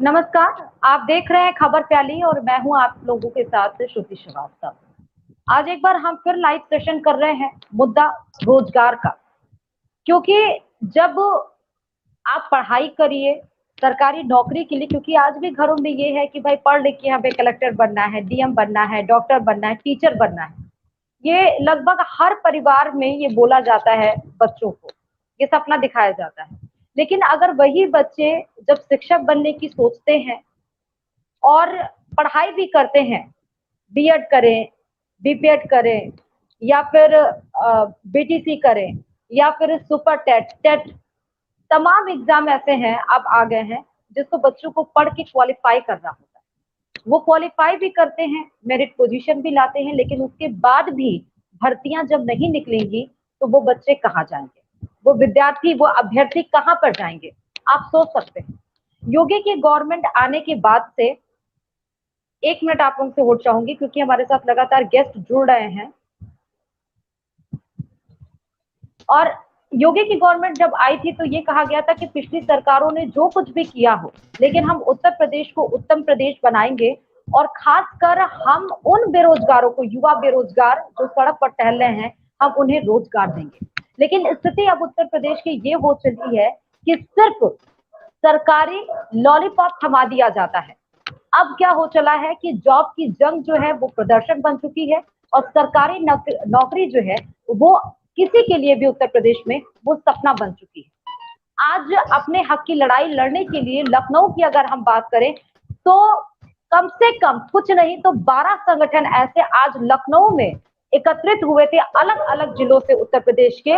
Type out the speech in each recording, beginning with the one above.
नमस्कार। आप देख रहे हैं खबर प्याली और मैं हूं आप लोगों के साथ श्रुति श्रीवास्तव। आज एक बार हम फिर लाइव सेशन कर रहे हैं, मुद्दा रोजगार का। क्योंकि जब आप पढ़ाई करिए सरकारी नौकरी के लिए, क्योंकि आज भी घरों में ये है कि भाई पढ़ लिख के हमें कलेक्टर बनना है, डीएम बनना है, डॉक्टर बनना है, टीचर बनना है। ये लगभग हर परिवार में ये बोला जाता है, बच्चों को ये सपना दिखाया जाता है। लेकिन अगर वही बच्चे जब शिक्षक बनने की सोचते हैं और पढ़ाई भी करते हैं, बीएड करें, बीपीएड करें, या फिर बीटीसी करें, या फिर सुपर टेट, टेट, तमाम एग्जाम ऐसे हैं अब आ गए हैं जिसको बच्चों को पढ़ के क्वालिफाई करना होता है। वो क्वालिफाई भी करते हैं, मेरिट पोजीशन भी लाते हैं, लेकिन उसके बाद भी भर्तियां जब नहीं निकलेंगी तो वो बच्चे कहाँ जाएंगे, वो विद्यार्थी, वो अभ्यर्थी कहाँ पर जाएंगे। आप सोच सकते हैं। योगी की गवर्नमेंट आने के बाद से, एक मिनट आप लोगों से होल्ड चाहूंगी क्योंकि हमारे साथ लगातार गेस्ट जुड़ रहे हैं। और योगी की गवर्नमेंट जब आई थी तो ये कहा गया था कि पिछली सरकारों ने जो कुछ भी किया हो, लेकिन हम उत्तर प्रदेश को उत्तम प्रदेश बनाएंगे और खासकर हम उन बेरोजगारों को, युवा बेरोजगार जो सड़क पर टहल रहे हैं, हम उन्हें रोजगार देंगे। लेकिन स्थिति अब उत्तर प्रदेश की ये हो चली है कि सिर्फ सरकारी लॉलीपॉप थमा दिया जाता है। अब क्या हो चला है कि जॉब की जंग जो है वो प्रदर्शन बन चुकी है, और सरकारी नौकरी जो है वो किसी के लिए भी उत्तर प्रदेश में वो सपना बन चुकी है। आज अपने हक की लड़ाई लड़ने के लिए लखनऊ की अगर हम बात करें तो कम से कम कुछ नहीं तो 12 संगठन ऐसे आज लखनऊ में एकत्रित हुए थे, अलग अलग जिलों से उत्तर प्रदेश के।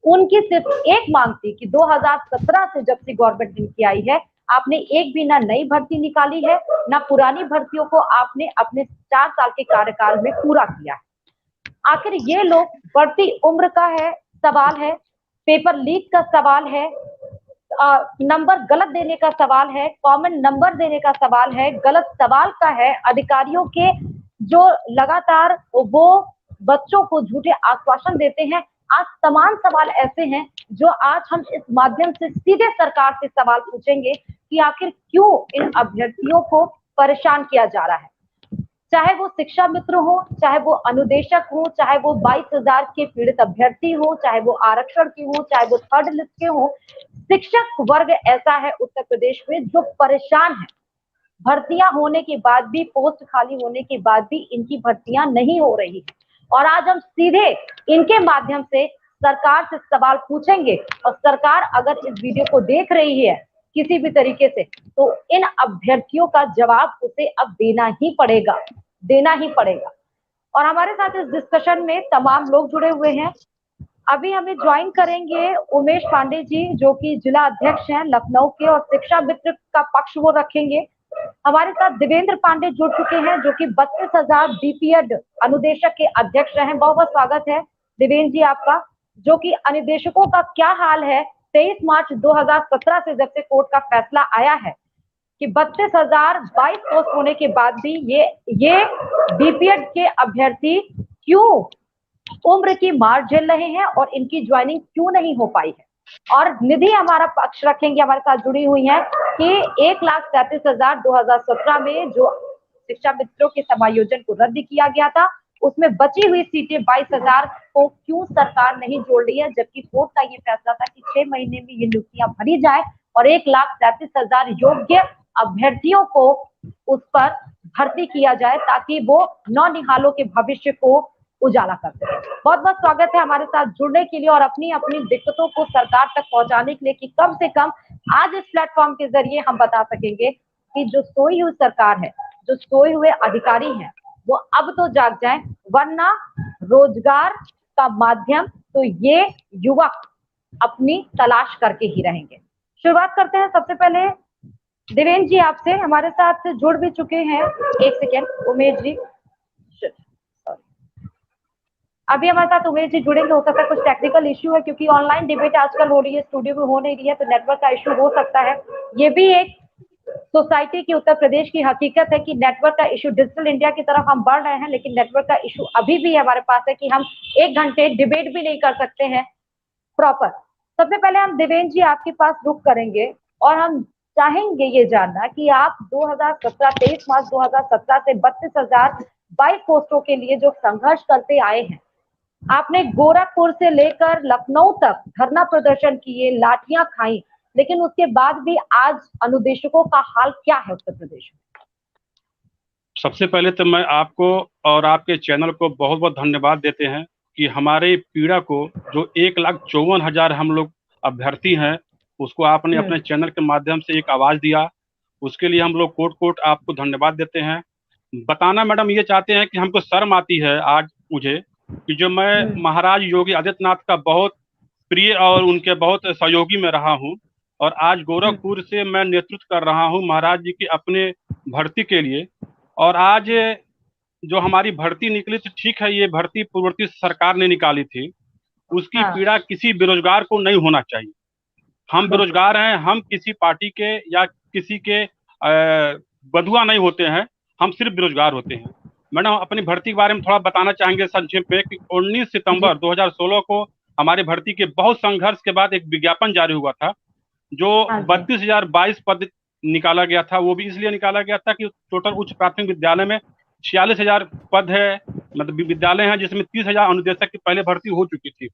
उनकी सिर्फ एक मांग थी कि 2017 से जब से गवर्नमेंट इनकी आई है, आपने एक भी ना नई भर्ती निकाली है, ना पुरानी भर्तियों को आपने अपने 4 साल के कार्यकाल में पूरा किया है। आखिर ये लोग, बढ़ती उम्र का है सवाल है, पेपर लीक का सवाल है, नंबर गलत देने का सवाल है, कॉमन नंबर देने का सवाल है, गलत सवाल का है, अधिकारियों के जो लगातार वो बच्चों को झूठे आश्वासन देते हैं। आज तमाम सवाल ऐसे हैं जो आज हम इस माध्यम से सीधे सरकार से सवाल पूछेंगे कि आखिर क्यों इन अभ्यर्थियों को परेशान किया जा रहा है। चाहे वो शिक्षा मित्र हो, चाहे वो अनुदेशक हो, चाहे वो 22,000 के पीड़ित अभ्यर्थी हो, चाहे वो आरक्षण के हो, चाहे वो थर्ड लिस्ट के हो, शिक्षक वर्ग ऐसा है उत्तर प्रदेश में जो परेशान है। भर्तियां होने के बाद भी, पोस्ट खाली होने के बाद भी इनकी भर्तियां नहीं हो रही है। और आज हम सीधे इनके माध्यम से सरकार से सवाल पूछेंगे, और सरकार अगर इस वीडियो को देख रही है किसी भी तरीके से, तो इन अभ्यर्थियों का जवाब उसे अब देना ही पड़ेगा, देना ही पड़ेगा। और हमारे साथ इस डिस्कशन में तमाम लोग जुड़े हुए हैं। अभी हमें ज्वाइन करेंगे उमेश पांडे जी, जो कि जिला अध्यक्ष हैं लखनऊ के, और शिक्षा मित्र का पक्ष वो रखेंगे। हमारे साथ देवेंद्र पांडे जुड़ चुके हैं, जो कि 32,000 बीपीएड अनुदेशक के अध्यक्ष रहे हैं। बहुत बहुत स्वागत है देवेंद्र जी आपका। जो कि अनुदेशकों का क्या हाल है, 23 मार्च 2017 से जब से कोर्ट का फैसला आया है कि 32,022 पोस्ट होने के बाद भी ये बीपीएड के अभ्यर्थी क्यों उम्र की मार झेल रहे हैं और इनकी ज्वाइनिंग क्यों नहीं हो पाई है। और निधि हमारा पक्ष रखेंगे, हमारे साथ जुड़ी हुई है कि 1,37,000 2017 में जो शिक्षा मित्रों के समायोजन को रद्द किया गया था, उसमें बची हुई सीटें 22,000 को क्यों सरकार नहीं जोड़ रही है, जबकि कोर्ट का ये फैसला था कि 6 महीने में ये नियुक्तियां भरी जाए और 1,37,000 योग्य अभ्यर्थियों को उस पर भर्ती किया जाए ताकि वो नौनिहालों के भविष्य को उजाला करते हैं। बहुत बहुत स्वागत है हमारे साथ जुड़ने के लिए और अपनी अपनी दिक्कतों को सरकार तक पहुंचाने के लिए, कि कम से कम आज इस प्लेटफॉर्म के जरिए हम बता सकेंगे कि जो सोई हुई सरकार है, जो सोए हुए अधिकारी हैं, वो अब तो जाग जाएं, वरना रोजगार का माध्यम तो ये युवक अपनी तलाश करके ही रहेंगे। शुरुआत करते हैं सबसे पहले देवेंद्र जी आपसे, हमारे साथ जुड़ भी चुके हैं। एक सेकेंड उमेश जी, अभी हमारे साथ उमेश जी जुड़ेंगे। हो सकता है कुछ टेक्निकल इश्यू है, क्योंकि ऑनलाइन डिबेट आजकल हो रही है, स्टूडियो में हो नहीं रही है, तो नेटवर्क का इश्यू हो सकता है। ये भी एक सोसाइटी की, उत्तर प्रदेश की हकीकत है कि नेटवर्क का इश्यू, डिजिटल इंडिया की तरफ हम बढ़ रहे हैं, लेकिन नेटवर्क का इश्यू अभी भी हमारे पास है कि हम 1 घंटे डिबेट भी नहीं कर सकते हैं प्रॉपर। सबसे पहले हम देवेंद्र जी आपके पास रुख करेंगे और हम चाहेंगे ये जानना कि आप 2017 23 मार्च 2017 से 32,022 पोस्टों के लिए जो संघर्ष करते आए हैं, आपने गोरखपुर से लेकर लखनऊ तक धरना प्रदर्शन किए, लाठियां खाई, लेकिन उसके बाद भी आज अनुदेशकों का हाल क्या है उत्तर प्रदेश में? सबसे पहले तो मैं आपको और आपके चैनल को बहुत बहुत धन्यवाद देते हैं कि हमारे पीड़ा को, जो 1,54,000 हम लोग अभ्यर्थी हैं, उसको आपने अपने चैनल के माध्यम से एक आवाज दिया। उसके लिए हम लोग कोट कोट आपको धन्यवाद देते हैं। बताना मैडम ये चाहते हैं कि हमको शर्म आती है आज मुझे कि जो मैं महाराज योगी आदित्यनाथ का बहुत प्रिय और उनके बहुत सहयोगी में रहा हूं, और आज गोरखपुर से मैं नेतृत्व कर रहा हूं महाराज जी की अपने भर्ती के लिए। और आज जो हमारी भर्ती निकली थी, ठीक है, ये भर्ती पूर्ववर्ती सरकार ने निकाली थी, उसकी पीड़ा किसी बेरोजगार को नहीं होना चाहिए। हम बेरोजगार हैं, हम किसी पार्टी के या किसी के बंधुआ नहीं होते हैं, हम सिर्फ बेरोजगार होते हैं। मैडम अपनी भर्ती के बारे में थोड़ा बताना चाहेंगे संक्षेप में कि 19 सितंबर 2016 को हमारी भर्ती के बहुत संघर्ष के बाद एक विज्ञापन जारी हुआ था, जो 32,022 पद निकाला गया था। वो भी इसलिए निकाला गया था कि टोटल उच्च प्राथमिक विद्यालय में 46,000 पद है, मतलब विद्यालय हैं, जिसमें 30,000 अनुदेशक की पहले भर्ती हो चुकी थी।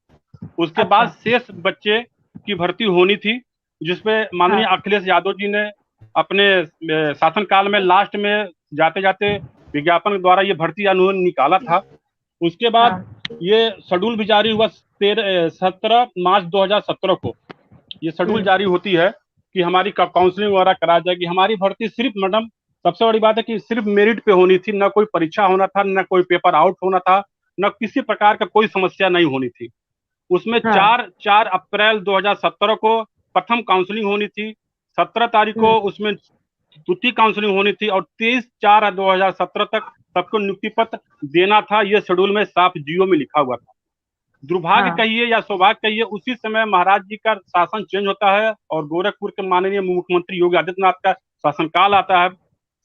उसके बाद शेष बच्चे की भर्ती होनी थी, जिसपे माननीय अखिलेश यादव जी ने अपने शासनकाल में लास्ट में जाते जाते विज्ञापन द्वारा ये भर्ती उन्होंने निकाला था। उसके बाद ये शेड्यूल भी जारी हुआ 17 मार्च 2017 को। ये शेड्यूल जारी होती है कि हमारी काउंसलिंग वगैरह करा जाएगी। हमारी भर्ती सिर्फ मैडम सबसे बड़ी बात है कि सिर्फ मेरिट पे होनी थी, न कोई परीक्षा होना था, न कोई पेपर आउट होना था, न किसी प्रकार का कोई समस्या नहीं होनी थी। उसमें 4 अप्रैल 2017 को प्रथम काउंसलिंग होनी थी, 17 तारीख को उसमें द्वितीय काउंसलिंग होनी थी, और 23/4/2017 तक सबको नियुक्ति पत्र देना था। यह शेड्यूल में साफ जीओ में लिखा हुआ था। दुर्भाग्य कहिए या सौभाग्य कहिए, उसी समय महाराज जी का शासन चेंज होता है और गोरखपुर के माननीय मुख्यमंत्री योगी आदित्यनाथ का शासनकाल आता है।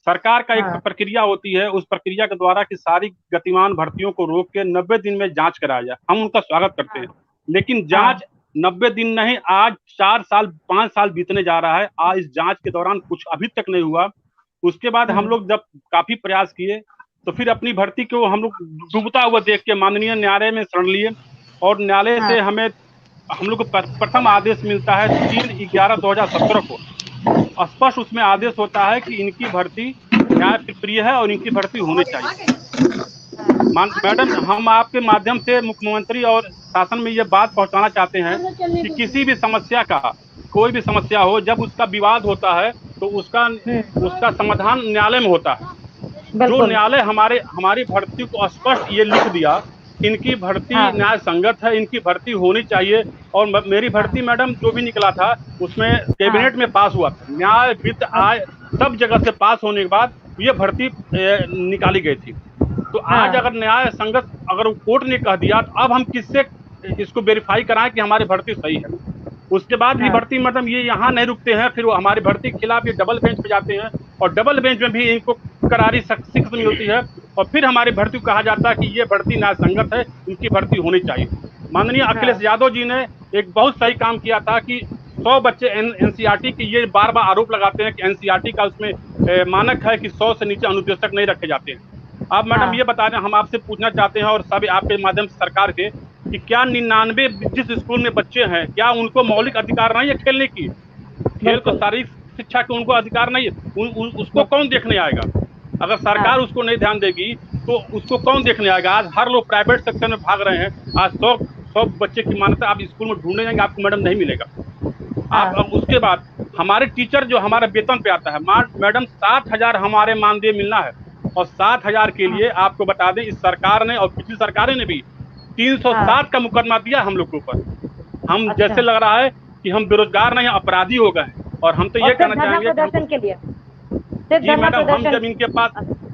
सरकार का एक प्रक्रिया होती है, उस प्रक्रिया के द्वारा कि सारी गतिमान भर्तियों को रोक के 90 दिन में जांच कराया जाए। हम उनका स्वागत करते हैं, लेकिन जांच 90 दिन नहीं, आज 4 साल 5 साल बीतने जा रहा है। आज इस जांच के दौरान कुछ अभी तक नहीं हुआ। उसके बाद हम लोग जब काफी प्रयास किए तो फिर अपनी भर्ती को हम लोग डूबता हुआ देख के माननीय न्यायालय में शरण लिए, और न्यायालय से हम लोग को प्रथम आदेश मिलता है 3/11/2017 को। स्पष्ट उसमें आदेश होता है कि इनकी भर्ती न्याय प्रिय है और इनकी भर्ती होनी चाहिए। मैडम हम आपके माध्यम से मुख्यमंत्री और शासन में ये बात पहुंचाना चाहते हैं कि किसी भी समस्या का, कोई भी समस्या हो, जब उसका विवाद होता है तो उसका समाधान न्यायालय में होता है। जो न्यायालय हमारी भर्ती को स्पष्ट ये लिख दिया, इनकी भर्ती न्याय संगत है, इनकी भर्ती होनी चाहिए। और मेरी भर्ती मैडम जो भी निकला था उसमें कैबिनेट में पास हुआ था, न्याय वित्त आय सब जगह से पास होने के बाद ये भर्ती निकाली गई थी। तो आज अगर न्याय संगत अगर कोर्ट ने कह दिया, तो अब हम किससे इसको वेरीफाई कराएं कि हमारी भर्ती सही है। उसके बाद भी भर्ती मैडम ये यहाँ नहीं रुकते हैं, फिर वो हमारी भर्ती के खिलाफ ये डबल बेंच पे जाते हैं, और डबल बेंच में भी इनको करारी शिक्षा मिलती है, और फिर हमारी भर्ती को कहा जाता है कि ये भर्ती न्याय संगत है, इनकी भर्ती होनी चाहिए। माननीय अखिलेश यादव जी ने एक बहुत सही काम किया था कि 100 बच्चे एनसीईआरटी की, ये बार बार आरोप लगाते हैं कि एनसीईआरटी का उसमें मानक है कि 100 से नीचे अनुदेशक नहीं रखे जाते हैं। अब मैडम ये बता रहे हैं, हम आपसे पूछना चाहते हैं और सभी आपके माध्यम से सरकार के, कि क्या 99 जिस स्कूल में बच्चे हैं, क्या उनको मौलिक अधिकार नहीं है खेलने की? खेल को शारीरिक शिक्षा के उनको अधिकार नहीं है? उसको कौन देखने आएगा? अगर सरकार उसको नहीं ध्यान देगी तो उसको कौन देखने आएगा? आज हर लोग प्राइवेट सेक्टर में भाग रहे हैं। आज 100 बच्चे की मान्यता आप स्कूल में ढूंढने जाएंगे, आपको मैडम नहीं मिलेगा। आप उसके बाद हमारे टीचर जो हमारे वेतन पे आता है मैडम 7,000 हमारे मानदेय मिलना है, और 7,000 के लिए आपको बता दें इस सरकार ने और पिछली सरकारें ने भी 307 का मुकदमा दिया हम लोग के ऊपर। हम जैसे लग रहा है कि हम बेरोजगार नहीं, अपराधी हो गए। और हम तो ये कहना चाहेंगे जी मैडम, हम जब इनके पास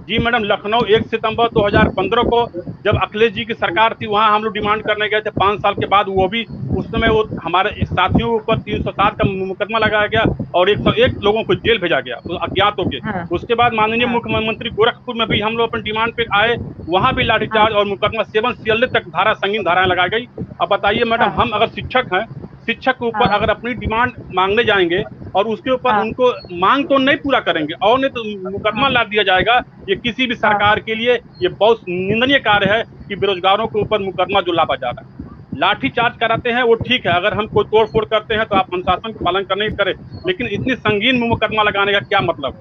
जी मैडम लखनऊ 1 सितंबर 2015 को जब अखिलेश जी की सरकार थी, वहाँ हम लोग डिमांड करने गए थे 5 साल के बाद। वो भी उस समय वो हमारे साथियों के ऊपर 307 का मुकदमा लगाया गया और 101 लोगों को जेल भेजा गया अज्ञात होके। उसके बाद माननीय मुख्यमंत्री गोरखपुर में भी हम लोग अपनी डिमांड पे आए, वहाँ भी लाठीचार्ज और मुकदमा 7 CLA तक संगीन धाराएं लगाई गई। अब बताइए मैडम, हम अगर शिक्षक हैं, शिक्षक के ऊपर अगर अपनी डिमांड मांगने जाएंगे और उसके ऊपर उनको मांग तो नहीं पूरा करेंगे और नहीं तो मुकदमा ला दिया जाएगा। ये किसी भी सरकार के लिए ये बहुत निंदनीय कार्य है कि बेरोजगारों के ऊपर मुकदमा जो लावा जा रहा है। लाठी चार्ज कराते हैं वो ठीक है, अगर हम कोई तोड़ फोड़ करते हैं तो आप अनुशासन का पालन करने की करें, लेकिन इतनी संगीन मुकदमा लगाने का क्या मतलब।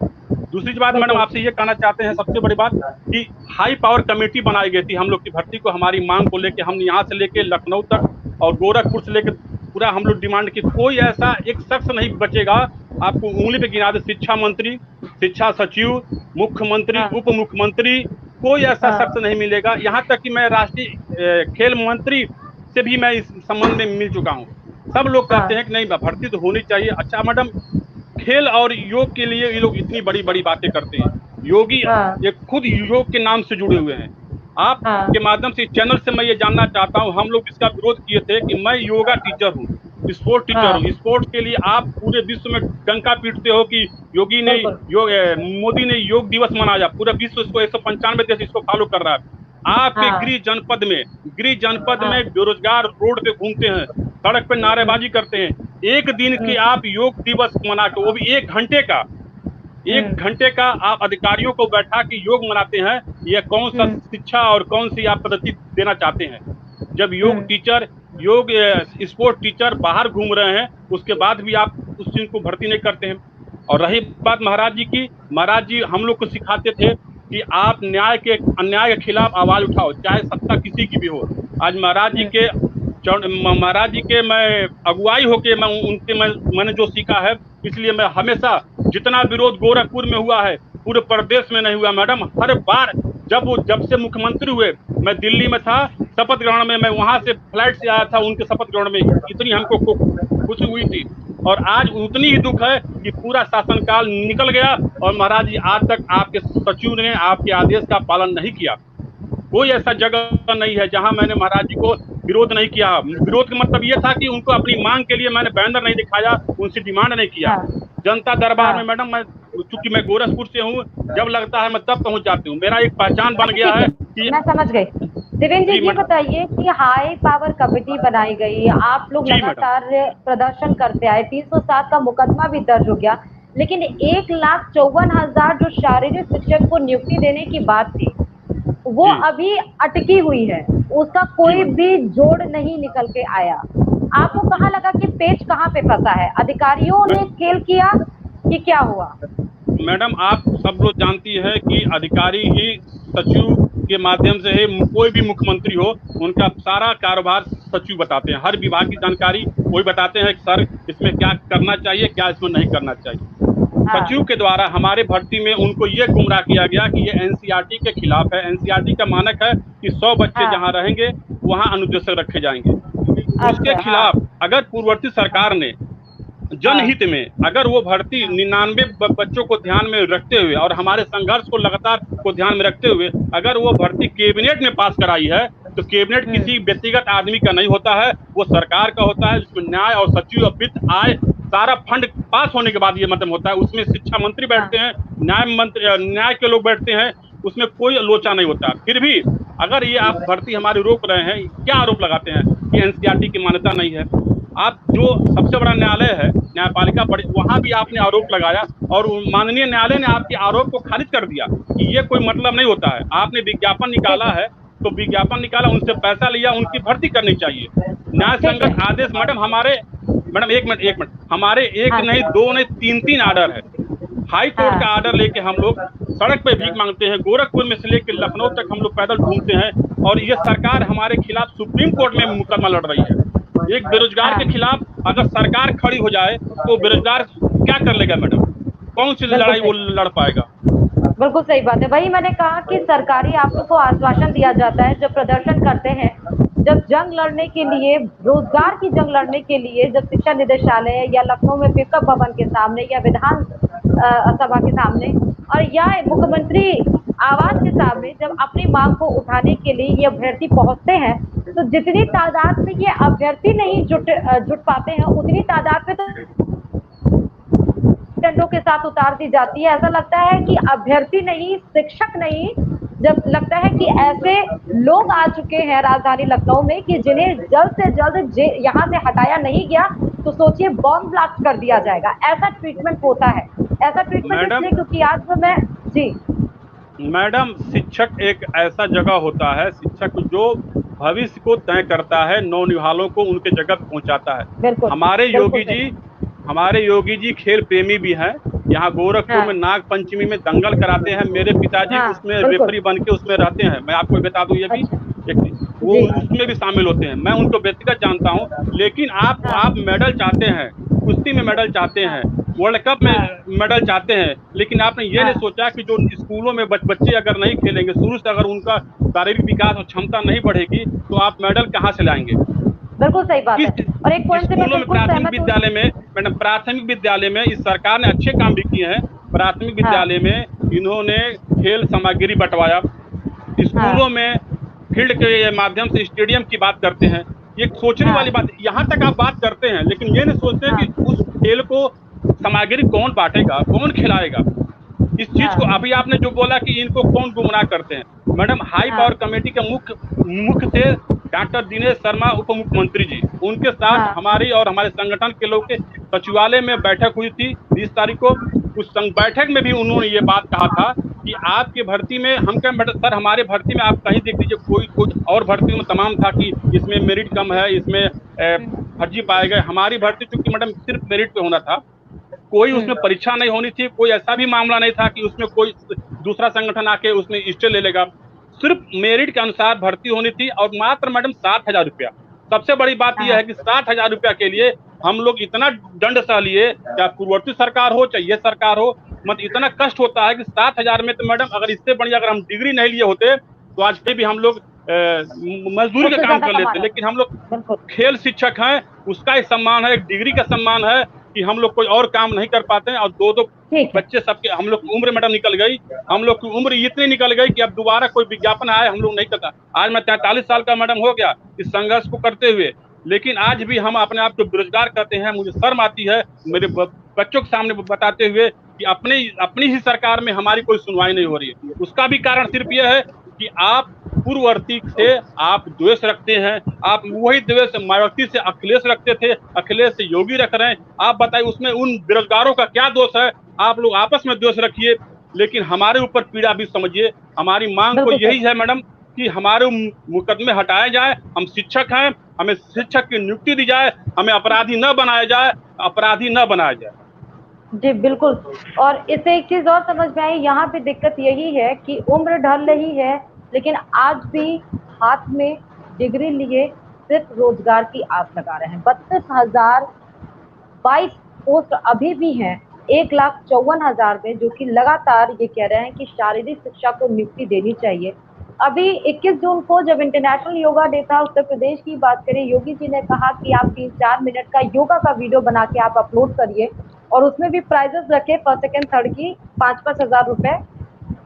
दूसरी बात मैडम आपसे ये कहना चाहते हैं, सबसे बड़ी बात कि हाई पावर कमेटी बनाई गई थी हम लोग की भर्ती को, हमारी मांग को लेके हम यहाँ से लेके लखनऊ तक और गोरखपुर से लेके पूरा हम लोग डिमांड की, कोई ऐसा एक शख्स नहीं बचेगा आपको उंगली पे गिना दे, शिक्षा मंत्री, शिक्षा सचिव, मुख्यमंत्री, उप मुख्यमंत्री, कोई ऐसा शख्स नहीं मिलेगा। यहाँ तक कि मैं राष्ट्रीय खेल मंत्री से भी मैं इस संबंध में मिल चुका हूँ। सब लोग कहते हैं कि नहीं भर्ती तो होनी चाहिए। अच्छा मैडम, खेल और योग के लिए ये लोग इतनी बड़ी बड़ी बातें करते हैं, योगी ये खुद योग के नाम से जुड़े हुए हैं। आप के माध्यम से चैनल से मैं ये जानना चाहता हूँ, हम लोग इसका विरोध किए थे कि मैं योगा टीचर हूँ, स्पोर्ट टीचर हूँ, स्पोर्ट्स के लिए आप पूरे विश्व में डंका पीटते हो कि योगी ने मोदी ने योग दिवस मनाया, पूरा विश्व इसको 195 देश इसको फॉलो कर रहा है। आपके गृह जनपद में बेरोजगार रोड पे घूमते हैं, सड़क पे नारेबाजी करते हैं, एक दिन की आप योग दिवस मना के, वो भी 1 घंटे का आप अधिकारियों को बैठा के योग मनाते हैं। ये कौन सा शिक्षा और कौन सी आप पद्धति देना चाहते हैं? जब योग स्पोर्ट टीचर बाहर घूम रहे हैं, उसके बाद भी आप उस चीज को भर्ती नहीं करते हैं। और रही बात महाराज जी की, महाराज जी हम लोग को सिखाते थे कि आप अन्याय के खिलाफ आवाज उठाओ, चाहे सत्ता किसी की भी हो। आज महाराज जी के मैं अगुवाई होके मैंने जो सीखा है, इसलिए मैं हमेशा जितना विरोध गोरखपुर में हुआ है पूरे प्रदेश में नहीं हुआ मैडम। हर बार जब से मुख्यमंत्री हुए, मैं दिल्ली में था शपथ ग्रहण में, मैं वहां से फ्लाइट से आया था उनके शपथ ग्रहण में, इतनी हमको खुशी हुई थी। और आज उतनी ही दुख है कि पूरा शासनकाल निकल गया और महाराज जी आज तक आपके सचिव ने आपके आदेश का पालन नहीं किया। कोई ऐसा जगह नहीं है जहां मैंने महाराज जी को विरोध नहीं किया। विरोध का मतलब ये था कि उनको अपनी मांग के लिए मैंने बैनर नहीं दिखाया, उनसे डिमांड नहीं किया। जनता दरबार में मैडम, मैं चूंकि मैं गोरखपुर से हूँ, जब लगता है मैं तब पहुंच जाती हूँ, मेरा एक पहचान बन गया है कि मैं समझ गई। देवेंद्र जी ये बताइए कि हाई पावर कमेटी बनाई गई, आप लोग लगातार प्रदर्शन करते आए, 307 का मुकदमा भी दर्ज हो गया, लेकिन 1,54,000 जो शारीरिक शिक्षक को नियुक्ति देने की बात थी वो अभी अटकी हुई है, उसका कोई भी जोड़ नहीं निकल के आया। आपको कहाँ लगा कि पेच कहाँ पे फंसा है? अधिकारियों ने खेल किया कि क्या हुआ? मैडम आप सब लोग जानती है कि अधिकारी ही सचिव के माध्यम से है, कोई भी मुख्यमंत्री हो उनका सारा कारोबार सचिव बताते हैं, हर विभाग की जानकारी वही बताते हैं कि सर इसमें क्या करना चाहिए, क्या इसमें नहीं करना चाहिए। सचिव के द्वारा हमारे भर्ती में उनको ये गुमराह किया गया कि ये एनसीईआरटी के खिलाफ है। एनसीईआरटी का मानक है कि 100 बच्चे जहाँ रहेंगे वहाँ अनुदेशक रखे जाएंगे। उसके खिलाफ अगर पूर्ववर्ती सरकार ने जनहित में अगर वो भर्ती 99 बच्चों को ध्यान में रखते हुए और हमारे संघर्ष को लगातार को ध्यान में रखते हुए अगर वो भर्ती कैबिनेट में पास कराई है, तो कैबिनेट किसी व्यक्तिगत आदमी का नहीं होता है, वो सरकार का होता है, जिसमें न्याय और सचिव और वित्त आय सारा फंड पास होने के बाद ये मतलब होता है। उसमें शिक्षा मंत्री बैठते हैं, न्याय के लोग बैठते हैं, उसमें कोई लोचा नहीं होता। फिर भी अगर ये आप भर्ती हमारी रोक रहे हैं, क्या आरोप लगाते हैं कि एनसीईआरटी की मान्यता नहीं है। आप जो सबसे बड़ा न्यायालय है, न्यायपालिका बड़ी, वहां भी आपने आरोप लगाया और माननीय न्यायालय ने आपके आरोप को खारिज कर दिया कि ये कोई मतलब नहीं होता है। आपने विज्ञापन निकाला है तो विज्ञापन निकाला, उनसे पैसा लिया, उनकी भर्ती करनी चाहिए। न्याय संगत आदेश मैडम एक मिनट हमारे एक नहीं, 2 नहीं, 3 आर्डर है। हाई कोर्ट का आर्डर लेके हम लोग सड़क पे भीख मांगते हैं, गोरखपुर में से लेकर लखनऊ तक हम लोग पैदल घूमते हैं और ये सरकार हमारे खिलाफ सुप्रीम कोर्ट में मुकदमा लड़ रही है। एक बेरोजगार के खिलाफ अगर सरकार खड़ी हो जाए तो बेरोजगार क्या कर लेगा मैडम? कौन सी लड़ाई वो लड़ पाएगा? बिल्कुल सही बात है। वही मैंने कहा कि सरकारी आपको को आश्वासन दिया जाता है जब प्रदर्शन करते हैं, जब जंग लड़ने के लिए, रोजगार की जंग लड़ने के लिए, जब शिक्षा निदेशालय या लखनऊ में पिकअप भवन के सामने या विधान सभा के सामने और या मुख्यमंत्री आवास के सामने जब अपनी मांग को उठाने के लिए ये अभ्यर्थी पहुंचते हैं, तो जितनी तादाद में ये अभ्यर्थी नहीं जुट पाते हैं, उतनी तादाद में तो डंडों के साथ उतार दी जाती है। ऐसा लगता है कि अभ्यर्थी नहीं, शिक्षक नहीं, जब लगता है कि ऐसे लोग आ चुके हैं राजधानी लखनऊ में कि जिन्हें जल्द से जल्द यहाँ से हटाया नहीं गया तो सोचिए बॉम्ब ब्लास्ट कर दिया जाएगा। ऐसा ट्रीटमेंट होता है। ऐसा ट्रीटमेंट इसलिए क्योंकि आज मैं जी मैडम, शिक्षक एक ऐसा जगह होता है, शिक्षक जो भविष्य को तय करता है, नौनिहालों को उनके जगह पे पहुंचाता है। बिल्कुल हमारे योगी जी खेल प्रेमी भी हैं। यहाँ गोरखपुर में नाग पंचमी में दंगल कराते हैं। मेरे पिताजी उसमें रेफरी बन के उसमें रहते हैं। मैं आपको बता दूं, ये भी वो उसमें भी शामिल होते हैं। मैं उनको व्यक्तिगत जानता हूँ। लेकिन आप मेडल चाहते हैं, कुश्ती में मेडल चाहते हैं, वर्ल्ड कप में मेडल चाहते हैं, लेकिन आपने ये नहीं सोचा कि जो स्कूलों में बच्चे अगर नहीं खेलेंगे, शुरू से अगर उनका शारीरिक विकास और क्षमता नहीं बढ़ेगी, तो आप मेडल कहाँ से लाएंगे? बिल्कुल सही बात है। और एक पॉइंट से मैं बिल्कुल प्राथमिक विद्यालय में मैडम, प्राथमिक विद्यालय में इस सरकार ने अच्छे काम भी किए हैं। प्राथमिक विद्यालय में इन्होंने खेल सामग्री बंटवाया। स्कूलों में फील्ड के माध्यम से स्टेडियम की बात करते हैं। ये सोचने वाली बात। यहाँ तक आप बात करते हैं, लेकिन ये नहीं सोचते कि उस खेल को सामग्री कौन बांटेगा, कौन खिलाएगा। इस चीज को अभी आपने जो बोला कि इनको कौन गुमराह करते हैं, मैडम हाई पावर कमेटी के मुख्य थे डॉक्टर दिनेश शर्मा, उप मुख्यमंत्री जी। उनके साथ हमारी और हमारे संगठन के लोग के सचिवालय में बैठक हुई थी 20 तारीख को। उस बैठक में भी उन्होंने ये बात कहा था कि आपकी भर्ती में हम क्या सर, हमारे भर्ती में आप कहीं देख लीजिए, कोई और भर्ती में तमाम था कि इसमें मेरिट कम है, इसमें फर्जी पाए गए। हमारी भर्ती चूंकि मैडम सिर्फ मेरिट पे होना था, कोई उसमें परीक्षा नहीं होनी थी, कोई ऐसा भी मामला नहीं था कि उसमें कोई दूसरा संगठन आके उसमें स्टे ले लेगा। सिर्फ मेरिट के अनुसार भर्ती होनी थी। और मात्र मैडम 60,000 रुपया। सबसे बड़ी बात यह है कि 60,000 रुपया के लिए हम लोग इतना दंड सह लिए, चाहे पूर्ववर्ती सरकार हो चाहे ये सरकार हो। मतलब इतना कष्ट होता है कि 7,000 में तो मैडम अगर इससे बढ़िया अगर हम डिग्री नहीं लिए होते तो आज भी हम लोग मजदूरी का काम कर लेते। लेकिन हम लोग खेल शिक्षक हैं, उसका एक सम्मान है, एक डिग्री का सम्मान है कि हम लोग कोई और काम नहीं कर पाते हैं। और दो बच्चे सबके, हम लोग की उम्र मैडम निकल गई। हम लोग की उम्र इतनी निकल गई कि अब दोबारा कोई विज्ञापन आए हम लोग नहीं करता। आज मैं 43 साल का मैडम हो गया इस संघर्ष को करते हुए, लेकिन आज भी हम अपने आप को बेरोजगार करते हैं। मुझे शर्म आती है मेरे बच्चों के सामने बताते हुए कि अपनी ही सरकार में हमारी कोई सुनवाई नहीं हो रही है। उसका भी कारण सिर्फ यह है कि आप पूर्ववर्ती से आप द्वेष रखते हैं। आप वही द्वेष मायावती से अखिलेश रखते थे, अखिलेश से योगी रख रहे हैं। आप बताइए उसमें उन बेरोजगारों का क्या दोष है? आप लोग आपस में दोष रखिए, लेकिन हमारे ऊपर पीड़ा भी समझिए। हमारी मांग तो यही है मैडम कि हमारे मुकदमे हटाए जाए। हम शिक्षक हैं, हमें शिक्षक की नियुक्ति दी जाए, हमें अपराधी न बनाया जाए, अपराधी न बनाया जाए। जी बिल्कुल। और इससे एक चीज और समझ में आई, यहाँ पे दिक्कत यही है कि उम्र ढल रही है, लेकिन आज भी हाथ में डिग्री लिए सिर्फ रोजगार की आस लगा रहे हैं। 32,022 पोस्ट अभी भी हैं 1,54,000 में, जो कि लगातार ये कह रहे हैं कि शारीरिक शिक्षा को नियुक्ति देनी चाहिए। अभी 21 जून को जब इंटरनेशनल योगा डे था, उत्तर प्रदेश की बात करें, योगी जी ने कहा कि आप 3-4 मिनट का योगा का वीडियो बना के आप अपलोड करिए और उसमें भी प्राइजेस रखे, फर्स्ट सेकंड थर्ड की 5-5 हजार रुपए।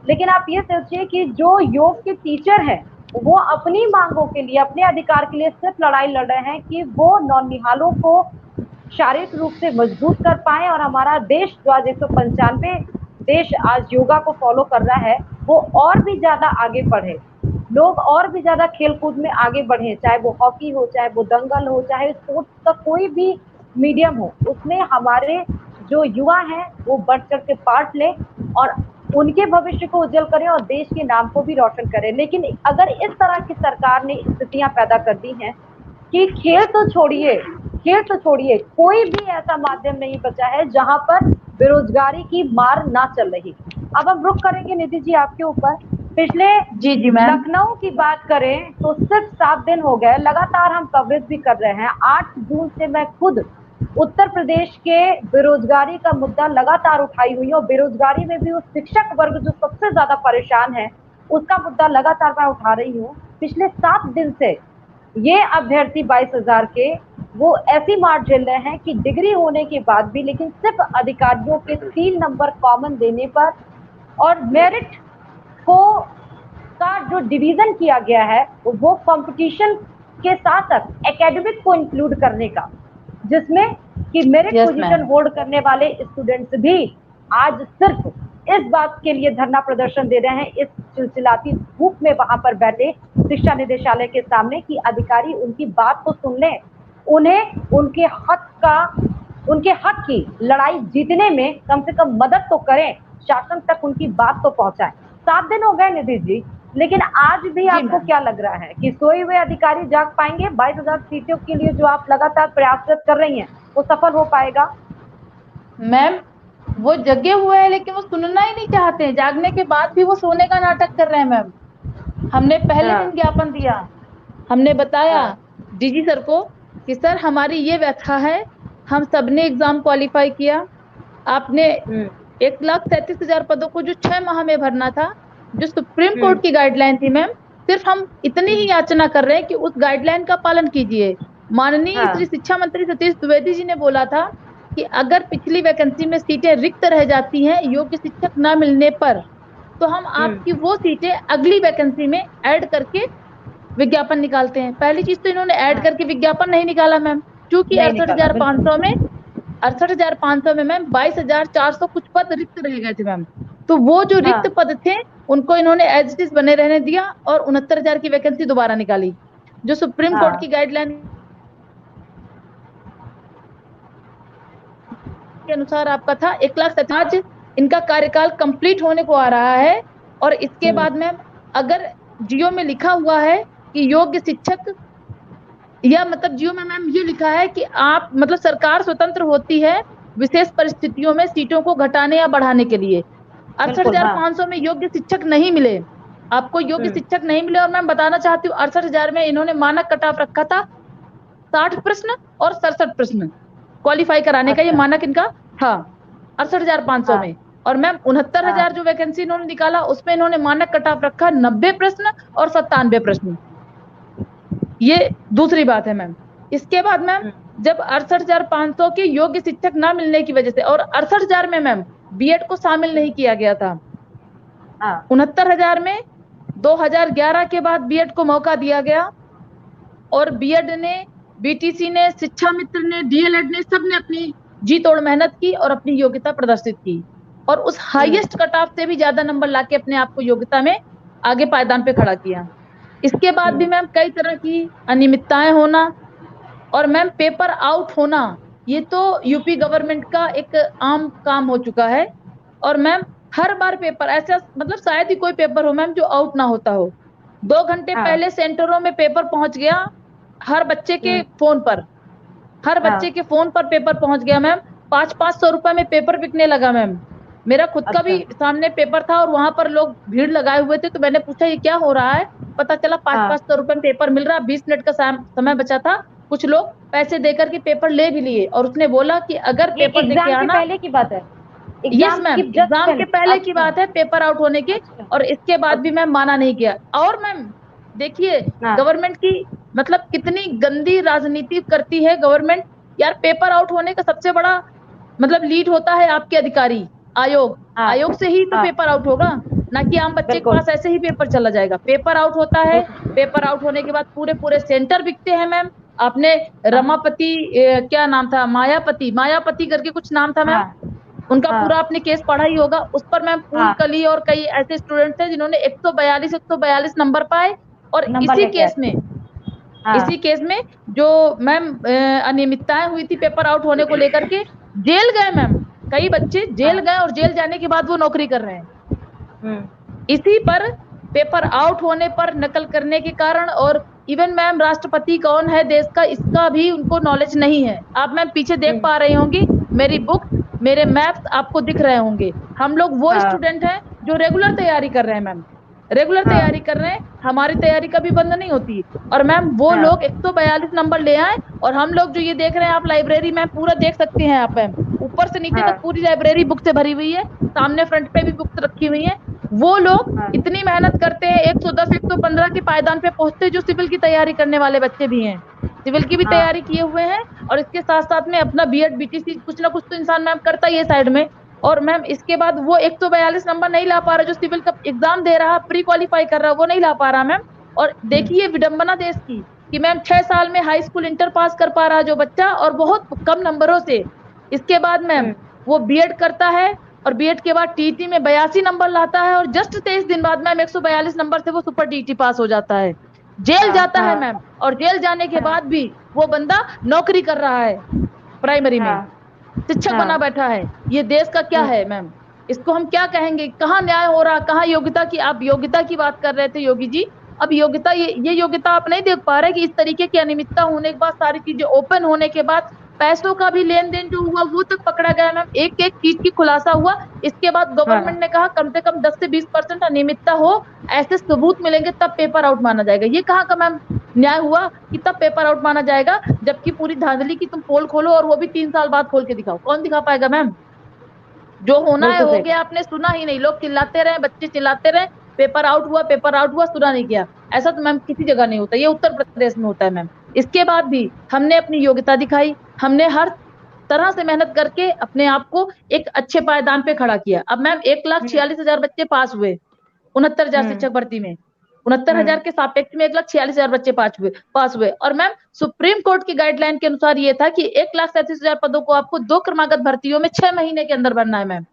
लेकिन आप ये सोचिए कि जो योग के टीचर हैं वो अपनी मांगों के लिए, अपने अधिकार के लिए सिर्फ लड़ाई लड़ रहे हैं कि वो नौनिहालों को शारीरिक रूप से मजबूत कर पाए और हमारा देश जो आज 195 देश आज योगा को फॉलो कर रहा है, वो और भी ज्यादा आगे बढ़े, लोग और भी ज्यादा खेलकूद में आगे बढ़े, चाहे वो हॉकी हो, चाहे वो दंगल हो, चाहे स्पोर्ट्स का कोई भी मीडियम हो, उसमें हमारे जो युवा हैं वो बढ़ चढ़ के पार्ट लें और उनके भविष्य को उज्जवल करें और देश के नाम को भी रोशन करें। लेकिन अगर इस तरह की सरकार ने स्थितियां पैदा कर दी हैं कि खेल तो छोड़िए, कोई भी ऐसा माध्यम नहीं बचा है जहां पर बेरोजगारी की मार ना चल रही। अब हम रुक करेंगे निधि जी आपके ऊपर। पिछले जी लखनऊ की बात करें तो सिर्फ 7 दिन हो गए, लगातार हम कवरेज भी कर रहे हैं। 8 जून से मैं खुद उत्तर प्रदेश के बेरोजगारी का मुद्दा लगातार उठाई हुई है और बेरोजगारी में भी उस शिक्षक वर्ग जो सबसे ज्यादा परेशान है उसका मुद्दा लगातार मैं उठा रही हूँ। पिछले 7 दिन से ये अभ्यर्थी 22,000 के वो ऐसी मार झेल रहे हैं कि डिग्री होने के बाद भी, लेकिन सिर्फ अधिकारियों के 3 नंबर कॉमन देने पर और मेरिट को का जो डिवीजन किया गया है वो कंपटीशन के साथ साथ एकेडमिक को इंक्लूड करने का, जिसमें कि मेरिट पोजीशन होल्ड करने वाले स्टूडेंट्स भी आज सिर्फ इस बात के लिए धरना प्रदर्शन दे रहे हैं इस चिलचिलाती धूप में वहां पर बैठे शिक्षा निदेशालय के सामने कि अधिकारी उनकी बात तो सुन लें, उन्हें उनके हक की लड़ाई जीतने में कम से कम मदद तो करें, शासन तक उनकी बात तो पहुंचाएं। 7 दिन हो गए निधि जी, लेकिन आज भी आपको क्या लग रहा है कि सोए हुए अधिकारी जाग पाएंगे? 22,000 सीटों के लिए जो आप लगातार प्रयासरत कर रही हैं, वो सफल हो पाएगा? मैम वो जगे हुए हैं लेकिन वो सुनना ही नहीं चाहते हैं। जागने के बाद भी वो सोने का नाटक कर रहे हैं मैम। हमने पहले दिन ज्ञापन दिया, हमने बताया डीजी सर को कि सर हमारी ये व्यथा है, हम सबने एग्जाम क्वालिफाई किया, आपने 1,37,000 पदों को जो 6 माह में भरना था, जो सुप्रीम कोर्ट की गाइडलाइन थी मैम, सिर्फ हम इतनी ही याचना कर रहे हैं कि उस गाइडलाइन का पालन कीजिए। माननीय श्री शिक्षा मंत्री सतीश द्विवेदी जी ने बोला था कि अगर पिछली वैकेंसी में सीटें रिक्त रह जाती हैं योग्य शिक्षक न मिलने पर, तो हम आपकी वो सीटें अगली वैकेंसी में ऐड करके विज्ञापन निकालते हैं। पहली चीज तो इन्होंने ऐड करके विज्ञापन नहीं निकाला मैम, क्योंकि 68,500 में मैम 22,400 कुछ पद रिक्त रह गए थे मैम। तो वो जो रिक्त पद थे उनको इन्होंने एज इट इज बने रहने दिया और 69,000 की वैकेंसी दोबारा निकाली, जो सुप्रीम कोर्ट की गाइडलाइन के अनुसार आपका था 1,00,000। आज इनका कार्यकाल कंप्लीट होने को आ रहा है और इसके बाद मैम अगर जियो में लिखा हुआ है कि योग्य शिक्षक, या मतलब जियो में मैम ये लिखा है कि आप मतलब सरकार स्वतंत्र होती है विशेष परिस्थितियों में सीटों को घटाने या बढ़ाने के लिए। 68,500 में योग्य शिक्षक नहीं मिले, आपको योग्य शिक्षक नहीं मिले। और मैं बताना चाहती हूँ 68,000 में इन्होंने मानक कट ऑफ रखा था 60 प्रश्न और 67 प्रश्न क्वालिफाई कराने का, ये मानक इनका था 68,500 में। और मैम 69,000 जो वैकेंसी इन्होंने निकाला उसमें इन्होंने मानक कट ऑफ रखा 90 प्रश्न और 97 प्रश्न। ये दूसरी बात है मैम। इसके बाद मैम जब 68,500 के योग्य शिक्षक ना मिलने की वजह से, और 68,000 में मैम बीएड को शामिल नहीं किया गया था, 69,000 में 2011 के बाद बीएड को मौका दिया गया और बीएड ने, बीटीसी ने, शिक्षा मित्र ने, डीएलएड ने, सबने अपनी जी तोड़ मेहनत की और अपनी योग्यता प्रदर्शित की और उस हाईएस्ट कट ऑफ से भी ज्यादा नंबर लाके अपने आप को योग्यता में आगे पायदान पे खड़ा किया। इसके बाद भी मैम कई तरह की अनियमितताएं होना और मैम पेपर आउट होना, ये तो यूपी गवर्नमेंट का एक आम काम हो चुका है। और मैम हर बार पेपर ऐसा, मतलब शायद ही कोई पेपर हो मैम जो आउट ना होता हो। 2 घंटे पहले सेंटरों में पेपर पहुंच गया, हर बच्चे के फोन पर, हर बच्चे के फोन पर पेपर पहुंच गया मैम। 500-500 रुपए में पेपर बिकने लगा मैम। मेरा खुद का भी सामने पेपर था और वहां पर लोग भीड़ लगाए हुए थे, तो मैंने पूछा ये क्या हो रहा है, पता चला 500-500 रुपए में पेपर मिल रहा। 20 मिनट का समय बचा था, कुछ लोग पैसे देकर के पेपर ले भी लिए और उसने बोला कि अगर पेपर देके आना, पहले की बात है, यस मैम एग्जाम के पहले की बात है, पेपर आउट होने की। और इसके बाद भी मैम माना नहीं गया। और मैम देखिए गवर्नमेंट की मतलब कितनी गंदी राजनीति करती है गवर्नमेंट यार। पेपर आउट होने का सबसे बड़ा मतलब लीड होता है आपके अधिकारी, आयोग, आयोग से ही तो पेपर आउट होगा, ना कि आम बच्चे के पास ऐसे ही पेपर चला जाएगा। पेपर आउट होता है, पेपर आउट होने के बाद पूरे सेंटर बिकते हैं मैम। आपने रमापति, क्या नाम था, मायापति करके कुछ नाम था मैम, उनका पूरा आपने केस पढ़ा ही होगा। उस पर मैम फूलकली और कई ऐसे स्टूडेंट्स हैं जिन्होंने 142 नंबर पाए। और इसी केस में जो मैम अनियमितताएं हुई थी पेपर आउट होने को लेकर के, जेल गए मैम, कई बच्चे जेल गए और जेल जाने के बाद वो नौकरी कर रहे हैं इसी पर, पेपर आउट होने पर, नकल करने के कारण। और इवन मैम राष्ट्रपति कौन है देश का, इसका भी उनको नॉलेज नहीं है। आप मैम पीछे देख पा रही होंगी, मेरी बुक, मेरे मैप्स आपको दिख रहे होंगे। हम लोग वो स्टूडेंट हैं जो रेगुलर तैयारी कर रहे हैं मैम, रेगुलर तैयारी कर रहे हैं, हमारी तैयारी कभी बंद नहीं होती। और मैम वो लोग 142 नंबर ले आए और हम लोग जो ये देख रहे हैं, आप लाइब्रेरी में पूरा देख सकते हैं आप मैम, ऊपर से नीचे तक पूरी लाइब्रेरी बुक से भरी हुई है, सामने फ्रंट पे भी बुक्स रखी हुई है। वो लोग इतनी मेहनत करते हैं, 110 115 के पायदान पे पहुंचते, जो सिविल की तैयारी करने वाले बच्चे भी हैं, सिविल की भी तैयारी किए हुए हैं और इसके साथ साथ में अपना बीएड बीटीसी कुछ ना कुछ तो इंसान मैम करता ही है साइड में। और मैम इसके बाद वो 142 नंबर नहीं ला पा रहा, जो सिविल का एग्जाम दे रहा, प्री क्वालिफाई कर रहा, वो नहीं ला पा रहा मैम। और देखिए विडंबना देश की कि मैम 6 साल में हाई स्कूल इंटर पास कर पा रहा जो बच्चा, और बहुत कम नंबरों से। इसके बाद मैम वो बीएड करता है और बीएड के बाद टीईटी में 82 नंबर लाता है और जस्ट 23 दिन बाद मैम 142 नंबर से वो सुपर टीईटी पास हो जाता है। जेल जाता है मैम, और जेल जाने के बाद भी वो बंदा नौकरी कर रहा है प्राइमरी में, शिक्षक बना बैठा है। ये देश का क्या है मैम? इसको हम क्या कहेंगे? कहाँ न्याय हो रहा, कहाँ योग्यता की? आप योग्यता की बात कर रहे थे योगी जी, अब योग्यता, ये योग्यता आप नहीं देख पा रहे कि इस तरीके की अनियमितता होने के बाद, सारी चीजें ओपन होने के बाद, पैसों का भी लेन देन जो हुआ वो तक पकड़ा गया मैम, एक एक चीज की खुलासा हुआ। इसके बाद गवर्नमेंट ने कहा कम से कम 10 से 20% अनियमितता हो, ऐसे सबूत मिलेंगे तब पेपर आउट माना जाएगा। ये कहाँ का मैम न्याय हुआ कि तब पेपर आउट माना जाएगा, जबकि पूरी धांधली की तुम पोल खोलो और वो भी 3 साल बाद खोल के दिखाओ, कौन दिखा पाएगा मैम? जो होना है हो गया, आपने सुना ही नहीं, लोग चिल्लाते रहे, बच्चे चिल्लाते रहे, पेपर आउट हुआ, पेपर आउट हुआ, सुना नहीं किया। ऐसा तो मैम किसी जगह नहीं होता, ये उत्तर प्रदेश में होता है मैम। इसके बाद भी हमने अपनी योग्यता दिखाई, हमने हर तरह से मेहनत करके अपने आप को एक अच्छे पायदान पे खड़ा किया। अब मैम 1,46,000 बच्चे पास हुए 69,000 शिक्षक भर्ती में, 69,000 के सापेक्ष में 1,46,000 बच्चे पास हुए। और मैम सुप्रीम कोर्ट की गाइडलाइन के अनुसार ये था कि 1,37,000 पदों को आपको 2 क्रमागत भर्तियों में 6 महीने के अंदर भरना है मैम।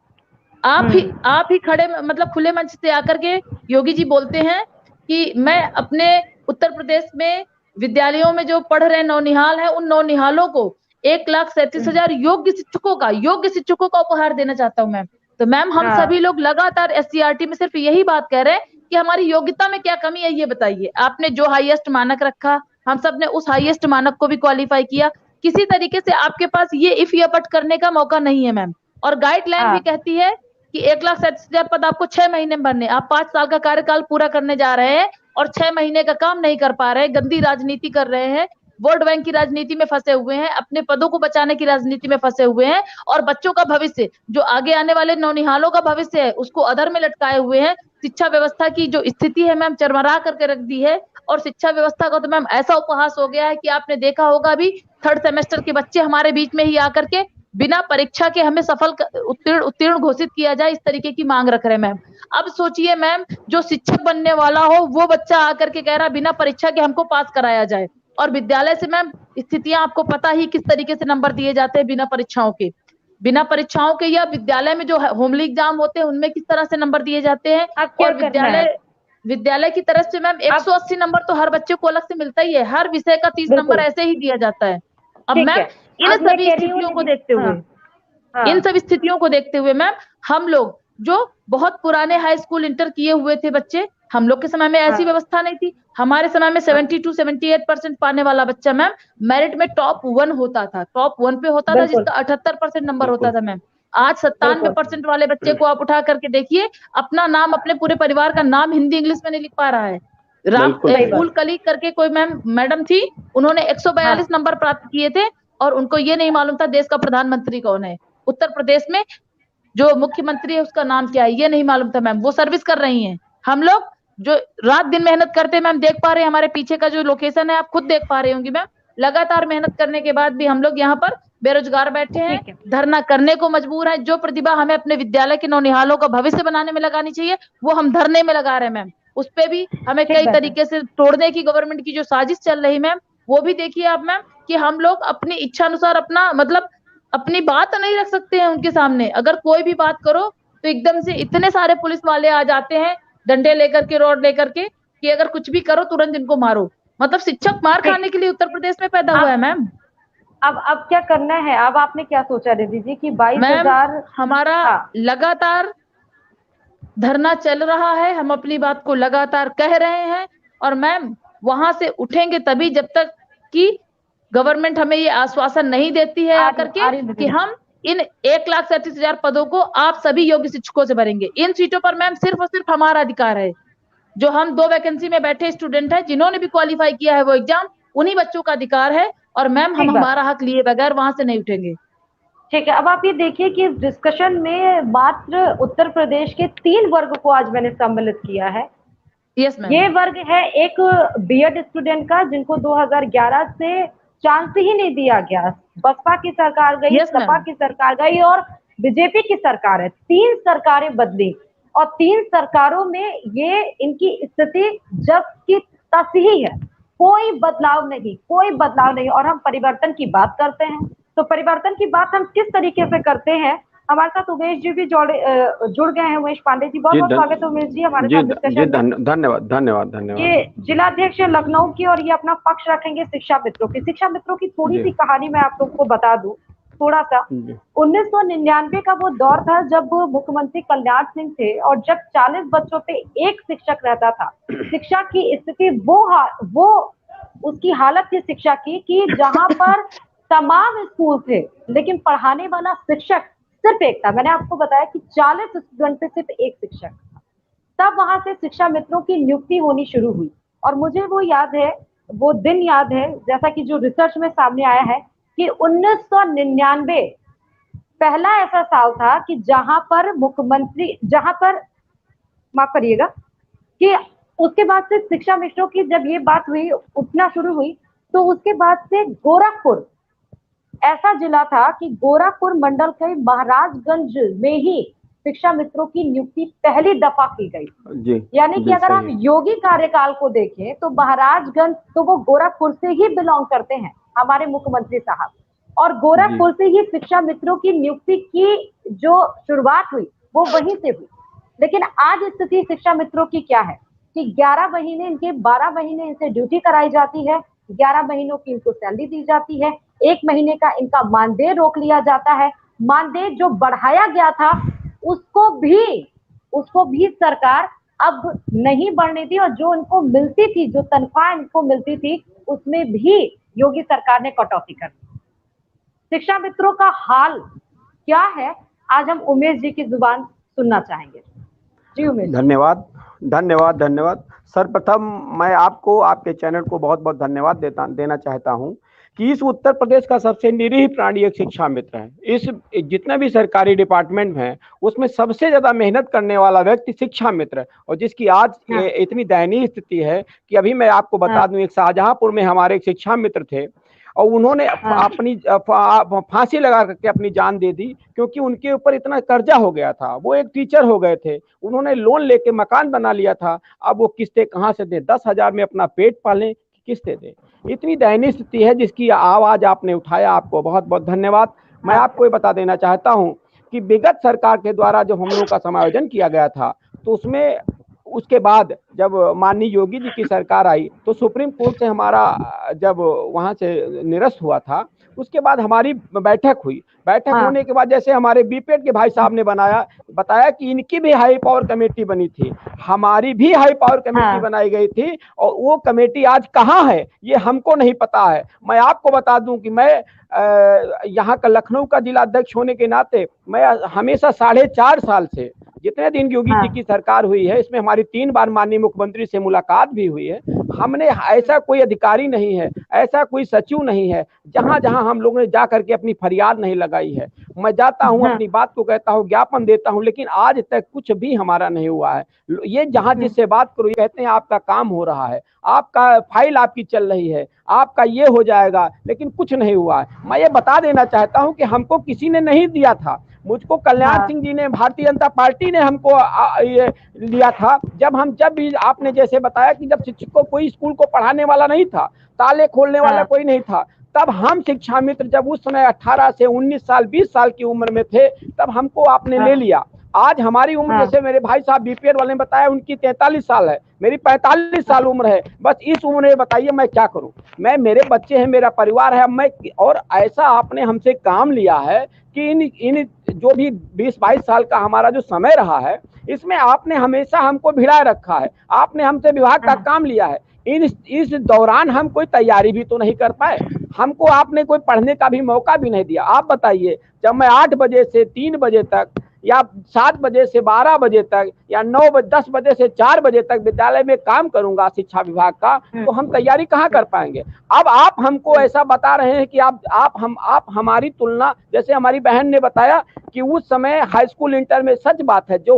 आप ही खड़े मतलब खुले मंच से आकर के योगी जी बोलते हैं कि मैं अपने उत्तर प्रदेश में विद्यालयों में जो पढ़ रहे नौनिहाल हैं, उन नौनिहालों को 1,37,000 योग्य शिक्षकों का उपहार देना चाहता हूं मैम। तो मैम हम सभी लोग लगातार SCRT में सिर्फ यही बात कह रहे हैं कि हमारी योग्यता में क्या कमी है, ये बताइए। आपने जो हाईएस्ट मानक रखा, हम सब ने उस हाईएस्ट मानक को भी क्वालिफाई किया। किसी तरीके से आपके पास ये इफ या बट करने का मौका नहीं है मैम। और गाइडलाइन भी कहती है कि 1,37,000 पद आपको 6 महीने में भरने। आप 5 साल का कार्यकाल पूरा करने जा रहे हैं और 6 महीने का काम नहीं कर पा रहे हैं, गंदी राजनीति कर रहे हैं, वोट बैंक की राजनीति में फंसे हुए हैं, अपने पदों को बचाने की राजनीति में फंसे हुए हैं, और बच्चों का भविष्य, जो आगे आने वाले नौनिहालों का भविष्य है, उसको अधर में लटकाए हुए हैं। शिक्षा व्यवस्था की जो स्थिति है मैम, चरमरा करके रख दी है। और शिक्षा व्यवस्था का तो मैम ऐसा उपहास हो गया है कि आपने देखा होगा, अभी 3rd सेमेस्टर के बच्चे हमारे बीच में ही आकर के बिना परीक्षा के हमें सफल उत्तीर्ण घोषित किया जाए, इस तरीके की मांग रख रहे हैं मैम। अब सोचिए मैम, जो शिक्षक बनने वाला हो वो बच्चा आकर के कह रहा है बिना परीक्षा के हमको पास कराया जाए। और विद्यालय से मैम स्थितियां आपको पता ही किस तरीके से नंबर दिए जाते हैं बिना परीक्षाओं के, या विद्यालय में जो होमली एग्जाम होते हैं उनमें किस तरह से नंबर दिए जाते हैं। और विद्यालय की तरफ से मैम 180 नंबर तो हर बच्चे को अलग से मिलता ही है, हर विषय का 30 नंबर ऐसे ही दिया जाता है। अब मैम इन सभी स्थितियों को देखते हुए मैम, हम लोग जो बहुत पुराने हाई स्कूल इंटर किए हुए थे बच्चे, हम लोग के समय में ऐसी व्यवस्था नहीं थी। हमारे समय में 72-78% पाने वाला बच्चा मैम मेरिट में टॉप 1 होता था, टॉप 1 पे होता था, जिसका 78% नंबर होता था मैम। आज 97% वाले बच्चे को आप उठा करके देखिए, अपना नाम, अपने पूरे परिवार का नाम हिंदी इंग्लिश में नहीं लिख पा रहा है। फूल कली करके कोई मैडम थी, उन्होंने 142 नंबर प्राप्त किए थे और उनको ये नहीं मालूम था देश का प्रधानमंत्री कौन है, उत्तर प्रदेश में जो मुख्यमंत्री है उसका नाम क्या है, ये नहीं मालूम था मैम। वो सर्विस कर रही हैं। हम लोग जो रात दिन मेहनत करते हैं मैम, देख पा रहे हैं हमारे पीछे का जो लोकेशन है, आप खुद देख पा रहे होंगी मैम। लगातार मेहनत करने के बाद भी हम लोग यहाँ पर बेरोजगार बैठे हैं, धरना करने को मजबूर है। जो प्रतिभा हमें अपने विद्यालय के नौनिहालों का भविष्य बनाने में लगानी चाहिए, वो हम धरने में लगा रहे हैं मैम। उस पे भी हमें कई तरीके से तोड़ने की गवर्नमेंट की जो साजिश चल रही मैम, वो भी देखिए आप मैम, कि हम लोग अपनी इच्छा अनुसार अपना मतलब अपनी बात नहीं रख सकते हैं उनके सामने। अगर कोई भी बात करो तो एकदम से इतने सारे पुलिस वाले आ जाते हैं, डंडे लेकर के, रॉड लेकर के, कि अगर कुछ भी करो तुरंत इनको मारो। मतलब शिक्षक मार खाने के लिए उत्तर प्रदेश में पैदा हुआ है मैम। अब क्या करना है? अब आपने क्या सोचा रिद्धि जी कि 22,000? हमारा लगातार धरना चल रहा है, हम अपनी बात को लगातार कह रहे हैं, और मैम वहां से उठेंगे तभी जब तक कि गवर्नमेंट हमें ये आश्वासन नहीं देती है आकर के कि हम इन 1,37,000 पदों को आप सभी योग्य शिक्षकों से भरेंगे। इन सीटों पर मैम सिर्फ और सिर्फ हमारा अधिकार है। जो हम 2 वैकेंसी में बैठे स्टूडेंट हैं, जिन्होंने भी क्वालिफाई किया है वो एग्जाम, उन्हीं बच्चों का अधिकार है। और मैम हम हमारा हक लिए बगैर वहां से नहीं उठेंगे। ठीक है। अब आप ये देखिए कि इस डिस्कशन में मात्र उत्तर प्रदेश के 3 वर्ग को आज मैंने सम्मिलित किया है। Yes ma'am. ये वर्ग है एक बीएड स्टूडेंट का, जिनको 2011 से चांस ही नहीं दिया गया। बसपा की सरकार गई, सपा की सरकार गई और बीजेपी की सरकार है। 3 सरकारें बदली और 3 सरकारों में ये इनकी स्थिति जब की तस ही है। कोई बदलाव नहीं। और हम परिवर्तन की बात करते हैं, तो परिवर्तन की बात हम किस तरीके से करते हैं? हमारे साथ उमेश जी भी जुड़ गए हैं। उमेश पांडे जी, बहुत बहुत स्वागत है उमेश जी हमारे साथ डिस्कशन में। धन्यवाद धन्यवाद धन्यवाद। ये जिलाध्यक्ष लखनऊ की और ये अपना पक्ष रखेंगे शिक्षा मित्रों की। शिक्षा मित्रों की थोड़ी सी कहानी मैं आप लोग को बता दूं थोड़ा सा। 1999 का वो दौर था जब मुख्यमंत्री कल्याण सिंह थे और जब 40 बच्चों पे एक शिक्षक रहता था। शिक्षा की स्थिति वो उसकी हालत थी शिक्षा की कि जहां पर तमाम स्कूल थे लेकिन पढ़ाने वाला शिक्षक सिर्फ एक था। मैंने आपको बताया कि 40 स्टूडेंट पे सिर्फ एक शिक्षक था। तब वहां से शिक्षा मित्रों की नियुक्ति होनी शुरू हुई और मुझे वो याद है, वो दिन याद है, जैसा कि जो रिसर्च में सामने आया है कि 1999 पहला ऐसा साल था कि जहां पर माफ करिएगा कि उसके बाद से शिक्षा मित्रों की जब ये बात हुई, उठना शुरू हुई, तो उसके बाद से गोरखपुर ऐसा जिला था कि गोरखपुर मंडल के महाराजगंज में ही शिक्षा मित्रों की नियुक्ति पहली दफा की गई। यानी कि अगर हम योगी कार्यकाल को देखें तो महाराजगंज तो वो गोरखपुर से ही बिलोंग करते हैं हमारे मुख्यमंत्री साहब, और गोरखपुर से ही शिक्षा मित्रों की नियुक्ति की जो शुरुआत हुई वो वहीं से हुई। लेकिन आज स्थिति शिक्षा मित्रों की क्या है कि 11 महीने इनके 12 महीने इनसे ड्यूटी कराई जाती है, 11 महीनों की इनको सैलरी दी जाती है, 1 महीने का इनका मानदेय रोक लिया जाता है। मानदेय जो बढ़ाया गया था उसको भी सरकार अब नहीं बढ़ने दी, और जो इनको मिलती थी, जो तनख्वाह इनको मिलती थी, उसमें भी योगी सरकार ने कटौती कर दी। शिक्षा मित्रों का हाल क्या है आज हम उमेश जी की जुबान सुनना चाहेंगे। जी उमेश। धन्यवाद धन्यवाद धन्यवाद। सर्वप्रथम मैं आपको, आपके चैनल को बहुत बहुत धन्यवाद देना चाहता हूं कि इस उत्तर प्रदेश का सबसे निरीह प्राणी एक शिक्षा मित्र है। इस जितने भी सरकारी डिपार्टमेंट हैं उसमें सबसे ज्यादा मेहनत करने वाला व्यक्ति शिक्षा मित्र है, और जिसकी आज इतनी दयनीय स्थिति है कि अभी मैं आपको बता दूं, एक शाहजहांपुर में हमारे एक शिक्षा मित्र थे और उन्होंने अपनी फांसी लगा करके अपनी जान दे दी क्योंकि उनके ऊपर इतना कर्जा हो गया था। वो एक टीचर हो गए थे, उन्होंने लोन लेके मकान बना लिया था, अब वो किस्तें कहाँ से दे, 10,000 में अपना पेट पालें, किस्तें दे। इतनी दयनीय स्थिति है जिसकी आवाज आपने उठाया, आपको बहुत बहुत धन्यवाद। मैं आपको ये बता देना चाहता हूँ कि विगत सरकार के द्वारा जब हम लोगों का समायोजन किया गया था तो उसमें उसके बाद जब माननीय योगी जी की सरकार आई तो सुप्रीम कोर्ट से हमारा जब वहां से निरस्त हुआ था, उसके बाद हमारी बैठक हुई। बैठक होने के बाद जैसे हमारे बीपेड के भाई साहब ने बताया कि इनकी भी हाई पावर कमेटी बनी थी, हमारी भी हाई पावर कमेटी बनाई गई थी, और वो कमेटी आज कहाँ है ये हमको नहीं पता है। मैं आपको बता दूं कि मैं यहाँ का लखनऊ का जिलाध्यक्ष होने के नाते मैं हमेशा 4.5 साल से, जितने दिन योगी जी की सरकार हुई है, इसमें हमारी 3 बार माननीय मुख्यमंत्री से मुलाकात भी हुई है, हमने ऐसा कोई अधिकारी नहीं है, ऐसा कोई सचिव नहीं है जहां जहां हम लोगों ने जा करके अपनी फरियाद नहीं लगाई है। मैं जाता हूं, अपनी बात को कहता हूं, ज्ञापन देता हूं, लेकिन आज तक कुछ भी हमारा नहीं हुआ है। ये जहां जिससे बात करो ये कहते हैं आपका काम हो रहा है, आपका फाइल आपकी चल रही है, आपका ये हो जाएगा, लेकिन कुछ नहीं हुआ है। मैं ये बता देना चाहता हूं कि हमको किसी ने नहीं दिया था, मुझको कल्याण सिंह जी ने, भारतीय जनता पार्टी ने हमको ये लिया था। जब भी आपने जैसे बताया कि जब शिक्षकों कोई स्कूल को पढ़ाने वाला नहीं था, ताले खोलने वाला कोई नहीं था, तब हम शिक्षा मित्र जब उस समय 18 से 19 साल 20 साल की उम्र में थे तब हमको आपने ले लिया। आज हमारी उम्र, जैसे मेरे भाई साहब बीपीएड वाले ने बताया, उनकी 43 साल है, मेरी 45 साल उम्र है। बस इस उम्र में बताइए मैं क्या करूं, मेरे बच्चे हैं, मेरा परिवार है, मैं, और ऐसा आपने हमसे काम लिया है कि इन जो भी 20-22 साल का हमारा जो समय रहा है, इसमें आपने हमेशा हमको भिड़ाए रखा है, आपने हमसे विभाग का काम लिया है। इस दौरान हम कोई तैयारी भी तो नहीं कर पाए, हमको आपने कोई पढ़ने का भी मौका भी नहीं दिया। आप बताइए, जब मैं 8 बजे से 3 बजे तक या 7 बजे से 12 बजे तक या 10 बजे से 4 बजे तक विद्यालय में काम करूंगा शिक्षा विभाग का, तो हम तैयारी कहाँ कर पाएंगे। अब आप हमको ऐसा बता रहे हैं कि आप हमारी तुलना, जैसे हमारी बहन ने बताया कि उस समय हाई स्कूल इंटर में, सच बात है, जो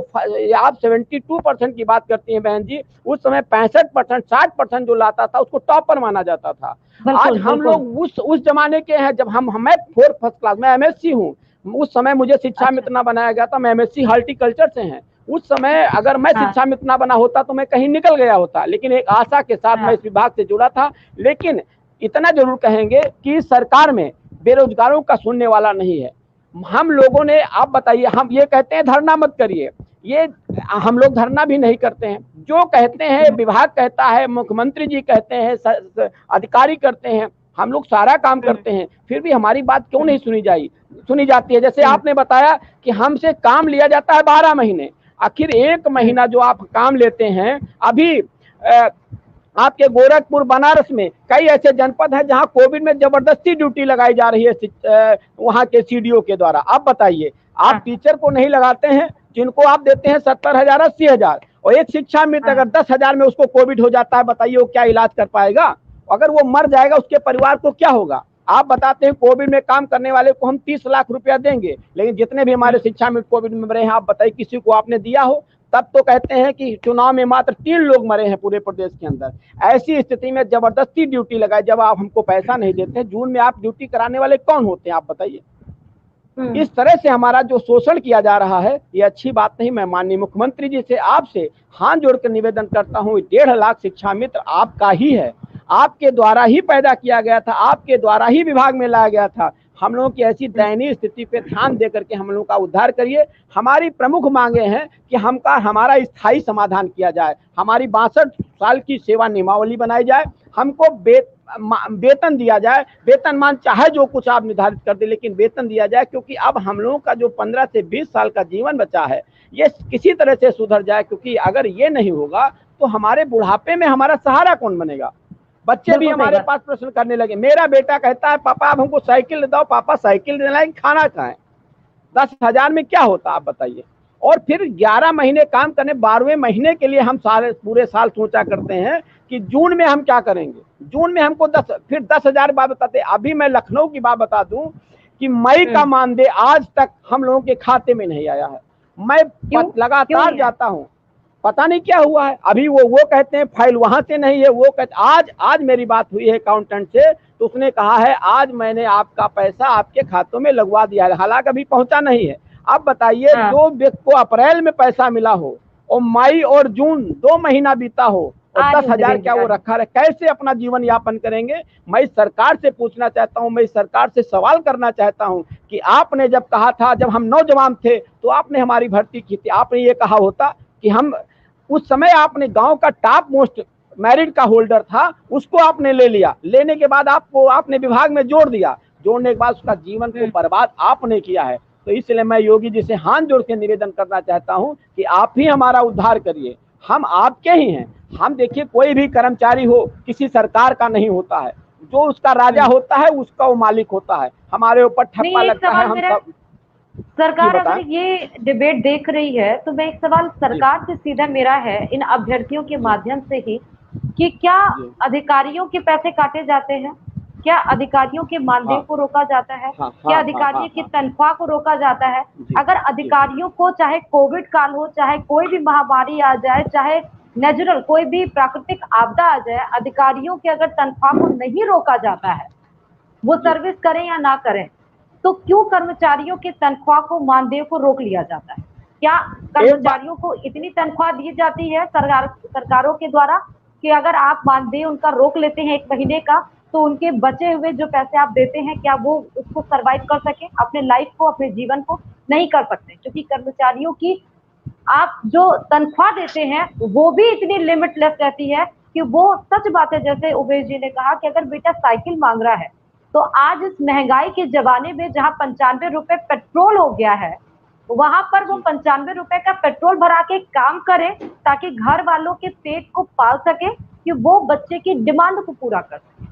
आप 72% की बात करती हैं बहन जी, उस समय 65% 60% जो लाता था उसको टॉपर माना जाता था। आज हम लोग उस जमाने के हैं जब मैं 4th फर्स्ट क्लास में MSc हूँ, उस समय मुझे शिक्षा मित्र ना बनाया गया था, मैं MSc हॉर्टिकल्चर से हैं। उस समय अगर मैं शिक्षा मित्र ना बना होता तो मैं कहीं निकल गया होता, लेकिन एक आशा के साथ मैं इस विभाग से जुड़ा था। लेकिन इतना जरूर कहेंगे कि इस सरकार में बेरोजगारों का सुनने वाला नहीं है। हम लोगों ने, आप बताइए, हम ये कहते हैं धरना मत करिए, ये हम लोग धरना भी नहीं करते हैं। जो कहते हैं विभाग कहता है, मुख्यमंत्री जी कहते हैं, अधिकारी करते हैं, हम लोग सारा काम करते हैं, फिर भी हमारी बात क्यों नहीं सुनी जाती है। जैसे आपने बताया कि हमसे काम लिया जाता है 12 महीने, आखिर 1 महीना जो आप काम लेते हैं, अभी आपके गोरखपुर, बनारस में कई ऐसे जनपद हैं जहां कोविड में जबरदस्ती ड्यूटी लगाई जा रही है वहां के सीडीओ के द्वारा। आप बताइए, आप टीचर को नहीं लगाते हैं जिनको आप देते हैं 70,000 80,000, और एक शिक्षा मित्र अगर 10,000 में उसको कोविड हो जाता है, बताइए वो क्या इलाज कर पाएगा? अगर वो मर जाएगा उसके परिवार को क्या होगा? आप बताते हैं कोविड में काम करने वाले को हम 30 लाख रुपया देंगे, लेकिन जितने भी हमारे शिक्षा मित्र कोविड में मरे हैं, आप बताइए किसी को आपने दिया हो? तब तो कहते हैं कि चुनाव में मात्र 3 लोग मरे हैं पूरे प्रदेश के अंदर। ऐसी स्थिति में जबरदस्ती ड्यूटी लगाए, जब आप हमको पैसा नहीं देते हैं, जून में आप ड्यूटी कराने वाले कौन होते हैं, आप बताइए। इस तरह से हमारा जो शोषण किया जा रहा है, ये अच्छी बात नहीं। मैं माननीय मुख्यमंत्री जी से, आपसे हाथ जोड़कर निवेदन करता हूँ, 1.5 लाख शिक्षा मित्र आपका ही है, आपके द्वारा ही पैदा किया गया था, आपके द्वारा ही विभाग में लाया गया था। हम लोगों की ऐसी दयनीय स्थिति पे ध्यान दे करके हम लोगों का उद्धार करिए। हमारी प्रमुख मांगे हैं कि हमारा स्थायी समाधान किया जाए, हमारी 62 साल की सेवा नियमावली बनाई जाए, हमको वेतन दिया जाए, वेतनमान चाहे जो कुछ आप निर्धारित कर दे, लेकिन वेतन दिया जाए, क्योंकि अब हम लोगों का जो 15 से 20 साल का जीवन बचा है, ये किसी तरह से सुधर जाए, क्योंकि अगर ये नहीं होगा तो हमारे बुढ़ापे में हमारा सहारा कौन बनेगा? बच्चे भी हमारे पास प्रश्न करने लगे। मेरा बेटा कहता है पापा आप हमको साइकिल दे दो, पापा साइकिल देना है, खाना खाएं। 10,000 में क्या होता आप बताइए? और फिर 11 महीने काम करने, 12वें महीने के लिए हम पूरे साल सोचा करते हैं कि जून में हम क्या करेंगे। जून में हमको 10,000 बात बताते। अभी मैं लखनऊ की बात बता दूं कि मई का मानदेय आज तक हम लोगों के खाते में नहीं आया है। मैं लगातार जाता हूं, पता नहीं क्या हुआ है। अभी वो कहते हैं फाइल वहां से नहीं है, वो कहते आज मेरी बात हुई है अकाउंटेंट से, तो उसने कहा है आज मैंने आपका पैसा आपके खातों में लगवा दिया है, हालांकि अभी पहुंचा नहीं है। अब बताइए, जो व्यक्ति को अप्रैल में पैसा मिला हो और मई और जून 2 महीना बीता हो और 10,000 क्या वो रखा रहे, कैसे अपना जीवन यापन करेंगे? मैं सरकार से पूछना चाहता हूं, मैं सरकार से सवाल करना चाहता हूं कि आपने जब कहा था, जब हम नौजवान थे तो आपने हमारी भर्ती की थी, आपने ये कहा होता कि हम उस समय आपने गांव का टॉप मोस्ट मेरिट का होल्डर था, उसको आपने ले लिया, लेने के बाद आपने विभाग में जोड़ दिया, जोड़ने के बाद उसका जीवन को बर्बाद आपने किया है। तो इसलिए मैं योगी जी से हाथ जोड़ के निवेदन करना चाहता हूं कि आप ही हमारा उद्धार करिए, हम आपके ही हैं। हम देखिए, कोई भी कर्मचारी हो किसी सरकार का नहीं होता है, जो उसका राजा होता है उसका वो मालिक होता है। हमारे ऊपर ठप्पा लगता है, हम सब। सरकार अगर ये डिबेट देख रही है तो मैं एक सवाल सरकार से सीधा मेरा है इन अभ्यर्थियों के माध्यम से ही, कि क्या अधिकारियों के पैसे काटे जाते हैं? क्या अधिकारियों के मानदेय को रोका जाता है? क्या अधिकारियों की तनख्वाह को रोका जाता है? अगर अधिकारियों को, चाहे कोविड काल हो, चाहे कोई भी महामारी आ जाए, चाहे नेचुरल कोई भी प्राकृतिक आपदा आ जाए, अधिकारियों के अगर तनख्वाह को नहीं रोका जाता है, वो सर्विस करें या ना करें, तो क्यों कर्मचारियों के तनख्वाह को, मानदेय को रोक लिया जाता है? क्या कर्मचारियों को इतनी तनख्वाह दी जाती है सरकारों के द्वारा कि अगर आप मानदेय उनका रोक लेते हैं 1 महीने का, तो उनके बचे हुए जो पैसे आप देते हैं, क्या वो उसको सरवाइव कर सके, अपने लाइफ को, अपने जीवन को? नहीं कर सकते, क्योंकि कर्मचारियों की आप जो तनख्वाह देते हैं वो भी इतनी लिमिटलेस रहती है कि वो, सच बात है, जैसे उमेश जी ने कहा कि अगर बेटा साइकिल मांग रहा है, तो आज इस महंगाई के जमाने में जहां 95 रुपए पेट्रोल हो गया है, वहां पर वो 95 रुपए का पेट्रोल भरा के काम करे ताकि घर वालों के पेट को पाल सके, कि वो बच्चे की डिमांड को पूरा कर सके।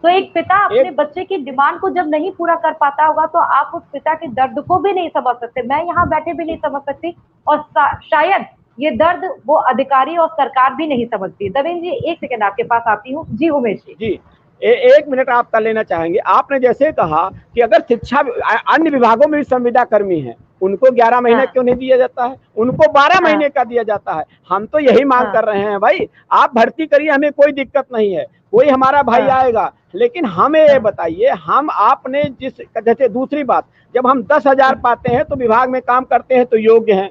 तो एक पिता अपने बच्चे की डिमांड को जब नहीं पूरा कर पाता होगा, तो आप उस पिता के दर्द को भी नहीं समझ सकते, मैं यहाँ बैठे भी नहीं समझ सकती, और शायद ये दर्द वो अधिकारी और सरकार भी नहीं समझती। देवेंद्र जी, 1 सेकंड आपके पास आती हूँ। जी उमेश जी। 1 मिनट आपका लेना चाहेंगे। आपने जैसे कहा कि अगर शिक्षा, अन्य विभागों में भी संविदा कर्मी हैं, उनको 11 महीने क्यों नहीं दिया जाता है? उनको 12 महीने का दिया जाता है। हम तो यही मांग कर रहे हैं, भाई आप भर्ती करिए, हमें कोई दिक्कत नहीं है, कोई हमारा भाई आएगा, लेकिन हमें ये बताइए, हम आपने जैसे दूसरी बात, जब हम 10,000 पाते हैं तो विभाग में काम करते हैं तो योग्य हैं,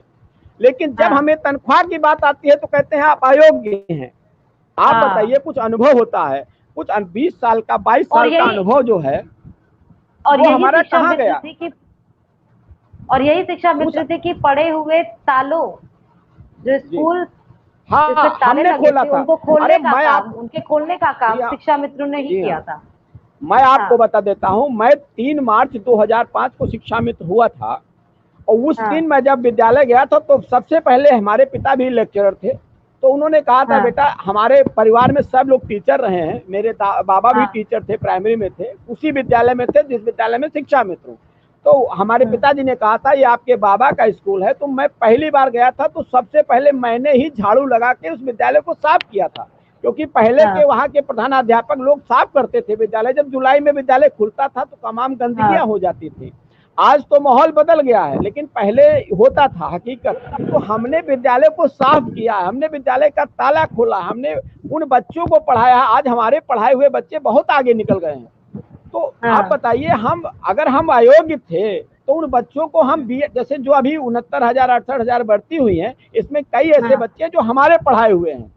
लेकिन जब हमें तनख्वाह की बात आती है तो कहते हैं आप अयोग्य हैं। आप बताइए, कुछ अनुभव होता है, कुछ 20 साल का 22 साल का अनुभव जो है, और वो हमारा कहाँ गया? और यही शिक्षा मित्र थे कि पड़े हुए तालों जो स्कूल हाँ, जिससे ताले हमने लगे खोला थे था। उनको खोलने अरे का मैं काम, उनके खोलने का काम जी हाँ, शिक्षा मित्रों ने ही जी किया हाँ, था। मैं आपको हाँ बता देता हूँ, मैं 3 मार्च 2005 को शिक्षा मित्र हुआ था और उस हाँ दिन मैं जब विद्यालय गया था तो सबसे पहले हमारे पिता भी लेक्चरर थे, तो उन्होंने कहा था हाँ बेटा हमारे परिवार में सब लोग टीचर रहे हैं, मेरे बाबा भी हाँ टीचर थे, प्राइमरी में थे, उसी विद्यालय में थे जिस विद्यालय में शिक्षा मित्र हूँ। तो हमारे पिताजी ने कहा था ये आपके बाबा का स्कूल है। तो मैं पहली बार गया था तो सबसे पहले मैंने ही झाड़ू लगा के उस विद्यालय को साफ किया था, क्योंकि पहले के हाँ वहाँ के प्रधानाध्यापक लोग साफ करते थे विद्यालय। जब जुलाई में विद्यालय खुलता था तो तमाम गंदगियां हो जाती थी। आज तो माहौल बदल गया है, लेकिन पहले होता था हकीकत। तो हमने विद्यालय को साफ किया, हमने विद्यालय का ताला खोला, हमने उन बच्चों को पढ़ाया। आज हमारे पढ़ाए हुए बच्चे बहुत आगे निकल गए हैं। तो आप हाँ बताइए, हम अगर हम अयोग्य थे तो उन बच्चों को हम जैसे जो अभी 69,000 68,000 भर्ती हुई हैं, इसमें कई ऐसे हाँ बच्चे जो हमारे पढ़ाए हुए हैं,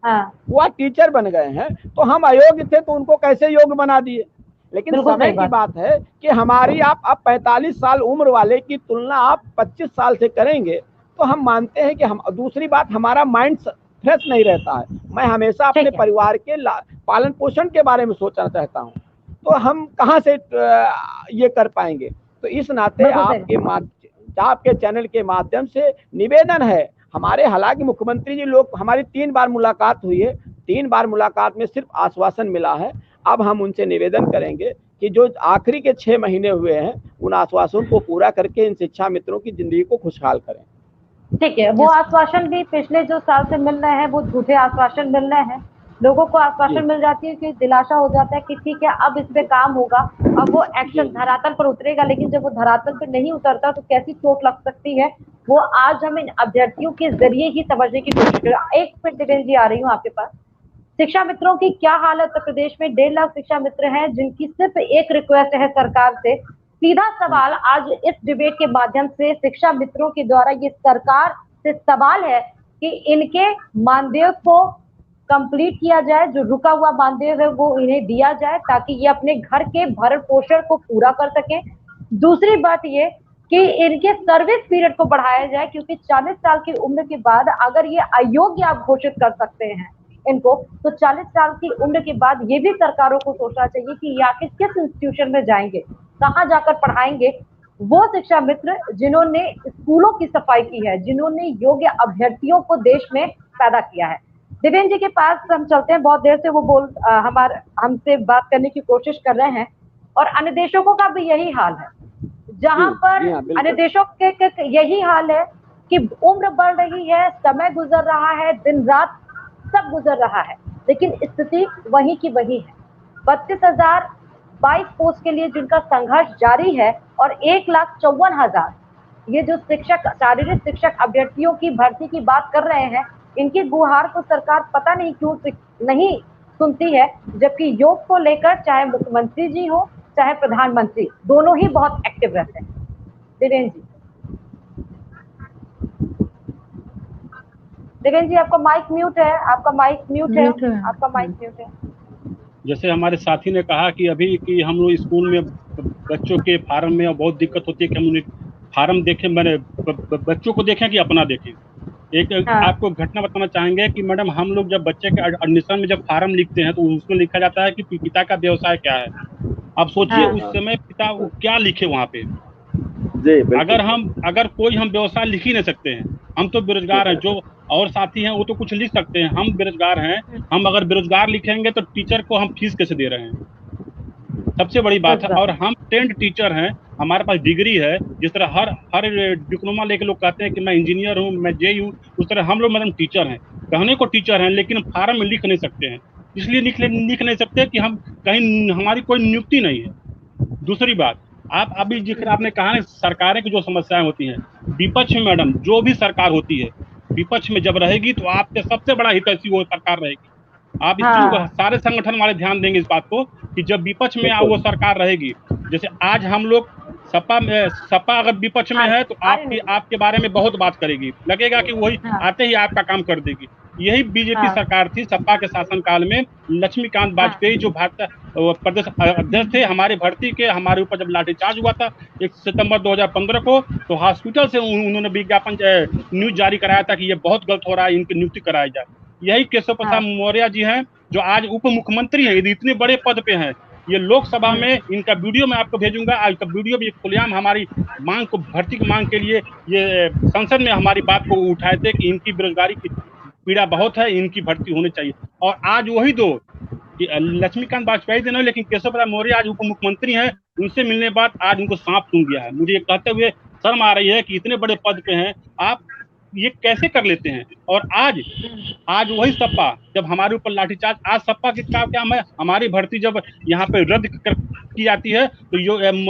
हाँ वो आज टीचर बन गए हैं। तो हम अयोग्य थे तो उनको कैसे योग्य बना दिए। लेकिन बिल्कुल समय सही की बात है कि हमारी आप अब 45 साल उम्र वाले की तुलना आप 25 साल से करेंगे तो हम मानते हैं कि हम, दूसरी बात, हमारा माइंड फ्रेश नहीं रहता है। मैं हमेशा अपने ठीक है। परिवार के पालन पोषण के बारे में सोचना चाहता हूँ, तो हम कहाँ से ये कर पाएंगे। तो इस नाते आपके चैनल के माध्यम से निवेदन है हमारे, हालांकि मुख्यमंत्री जी लोग हमारी 3 बार मुलाकात हुई है, 3 बार मुलाकात में सिर्फ आश्वासन मिला है। अब हम उनसे निवेदन करेंगे कि जो आखिरी के 6 महीने हुए हैं उन आश्वासनों को पूरा करके इन शिक्षा मित्रों की जिंदगी को खुशहाल करें। ठीक है, वो आश्वासन भी पिछले जो साल से मिल रहे हैं वो झूठे आश्वासन मिल रहे हैं। लोगों को आश्वासन मिल जाती है कि दिलासा हो जाता है कि ठीक है अब इस पे काम होगा, अब वो एक्शन धरातल पर उतरेगा। लेकिन जब वो धरातल पर नहीं उतरता तो कैसी चोट लग सकती है वो आज हम इन अभ्यर्थियों के जरिए ही समझने की कोशिश करें। एक मिनट दिवेश जी, आ रही हूँ आपके पास। शिक्षा मित्रों की क्या हाल है उत्तर प्रदेश में? 1.5 लाख शिक्षा मित्र हैं जिनकी सिर्फ एक रिक्वेस्ट है सरकार से। सीधा सवाल आज इस डिबेट के माध्यम से शिक्षा मित्रों के द्वारा ये सरकार से सवाल है कि इनके मानदेय को कंप्लीट किया जाए, जो रुका हुआ मानदेय है वो इन्हें दिया जाए ताकि ये अपने घर के भरण पोषण को पूरा कर सके। दूसरी बात ये कि इनके सर्विस पीरियड को बढ़ाया जाए, क्योंकि 40 साल की उम्र के बाद अगर ये अयोग्य आप घोषित कर सकते हैं इनको, तो 40 साल की उम्र के बाद ये भी सरकारों को सोचना चाहिए कि ये आखिर किस इंस्टीट्यूशन में जाएंगे, कहाँ जाकर पढ़ाएंगे। वो शिक्षा मित्र जिन्होंने स्कूलों की सफाई की है, जिन्होंने योग्य अभ्यर्थियों को देश में पैदा किया है। देवेंद्र जी के पास हम चलते हैं। बहुत देर से वो हमसे बात करने की कोशिश कर रहे हैं और अन्य देशों का भी यही हाल है, जहां पर अन्य देशों के यही हाल है कि उम्र बढ़ रही है, समय गुजर रहा है, दिन रात सब गुजर रहा है, लेकिन स्थिति वही की वही है। 32,022 पोस्ट के लिए जिनका संघर्ष जारी है और 1,54,000 ये जो शिक्षक, शारीरिक शिक्षक अभ्यर्थियों की भर्ती की बात कर रहे हैं, इनकी गुहार को सरकार पता नहीं क्यों नहीं सुनती है। जबकि योग को लेकर चाहे मुख्यमंत्री जी हो चाहे प्रधानमंत्री, दोनों ही बहुत एक्टिव रहते हैं। देवेंद्र जी, देवेंद्र जी आपका माइक म्यूट है, आपका माइक म्यूट है, आपका माइक म्यूट है। जैसे हमारे साथी ने कहा कि अभी कि हम लोग स्कूल में बच्चों के फार्म में बहुत दिक्कत होती है कि हम फार्म देखें, मैंने बच्चों को देखें कि अपना देखें। एक आपको घटना बताना चाहेंगे कि मैडम, हम लोग जब बच्चे के एडमिशन में जब फार्म लिखते हैं तो उसमें लिखा जाता है कि पिता का व्यवसाय क्या है। अब सोचिए उस समय पिता वो क्या लिखे वहाँ पे। अगर कोई हम व्यवसाय लिख ही नहीं सकते हैं, हम तो बेरोजगार हैं, जो और साथी हैं वो तो कुछ लिख सकते हैं, हम बेरोजगार हैं। हम अगर बेरोजगार लिखेंगे तो टीचर को हम फीस कैसे दे रहे हैं, सबसे बड़ी बात है। और हम ट्रेंड टीचर हैं, हमारे पास डिग्री है। जिस तरह हर डिप्लोमा लेके लोग कहते हैं कि मैं इंजीनियर हूँ, मैं जे हूँ, उस तरह हम लोग मैडम टीचर हैं, कहने को टीचर हैं, लेकिन फार्म में लिख नहीं सकते हैं। इसलिए लिख नहीं सकते कि हम कहीं हमारी कोई नियुक्ति नहीं है। दूसरी बात, आप अभी जिक्र आपने कहा ना सरकारें की जो समस्याएं होती हैं, विपक्ष में मैडम जो भी सरकार होती है, विपक्ष में जब रहेगी तो आपके सबसे बड़ा हितैषी वो सरकार रहेगी। आप इस चीज को, सारे संगठन वाले ध्यान देंगे इस बात को कि जब विपक्ष में वो सरकार रहेगी, जैसे आज हम लोग सपा अगर विपक्ष में है तो आपके बारे में बहुत बात करेगी, लगेगा कि वही आते ही आपका काम कर देगी। यही बीजेपी सरकार थी सपा के शासनकाल में। लक्ष्मीकांत वाजपेयी जो भाजपा प्रदेश अध्यक्ष थे, हमारी भर्ती के हमारे ऊपर जब लाठीचार्ज हुआ था 1 सितंबर 2015 को, तो हॉस्पिटल से उन्होंने विज्ञापन न्यूज जारी कराया था कि ये बहुत गलत हो रहा है, इनकी नियुक्ति कराई जाए। यही केशव प्रसाद मौर्य जी हैं जो आज उप मुख्यमंत्री हैं, इतने बड़े पद पे हैं। ये लोकसभा में इनका वीडियो मैं आपको भेजूंगा, आज का वीडियो भी खुलेआम हमारी मांग को, भर्ती की मांग के लिए ये संसद में हमारी बात को उठाए थे कि इनकी बेरोजगारी की पीड़ा बहुत है, इनकी भर्ती होनी चाहिए। और आज वही दो लक्ष्मीकांत वाजपेयी दिन है, लेकिन केशव प्रसाद मौर्य आज उप मुख्यमंत्री हैं, उनसे मिलने के बाद आज उनको सांप सूंघ गया है। मुझे ये कहते हुए शर्म आ रही है कि इतने बड़े पद पे हैं आप, ये कैसे कर लेते हैं। और आज वही सपा जब हमारे ऊपर लाठीचार्ज, आज सपा के क्या है, हमारी भर्ती जब यहाँ पे रद्द की जाती है तो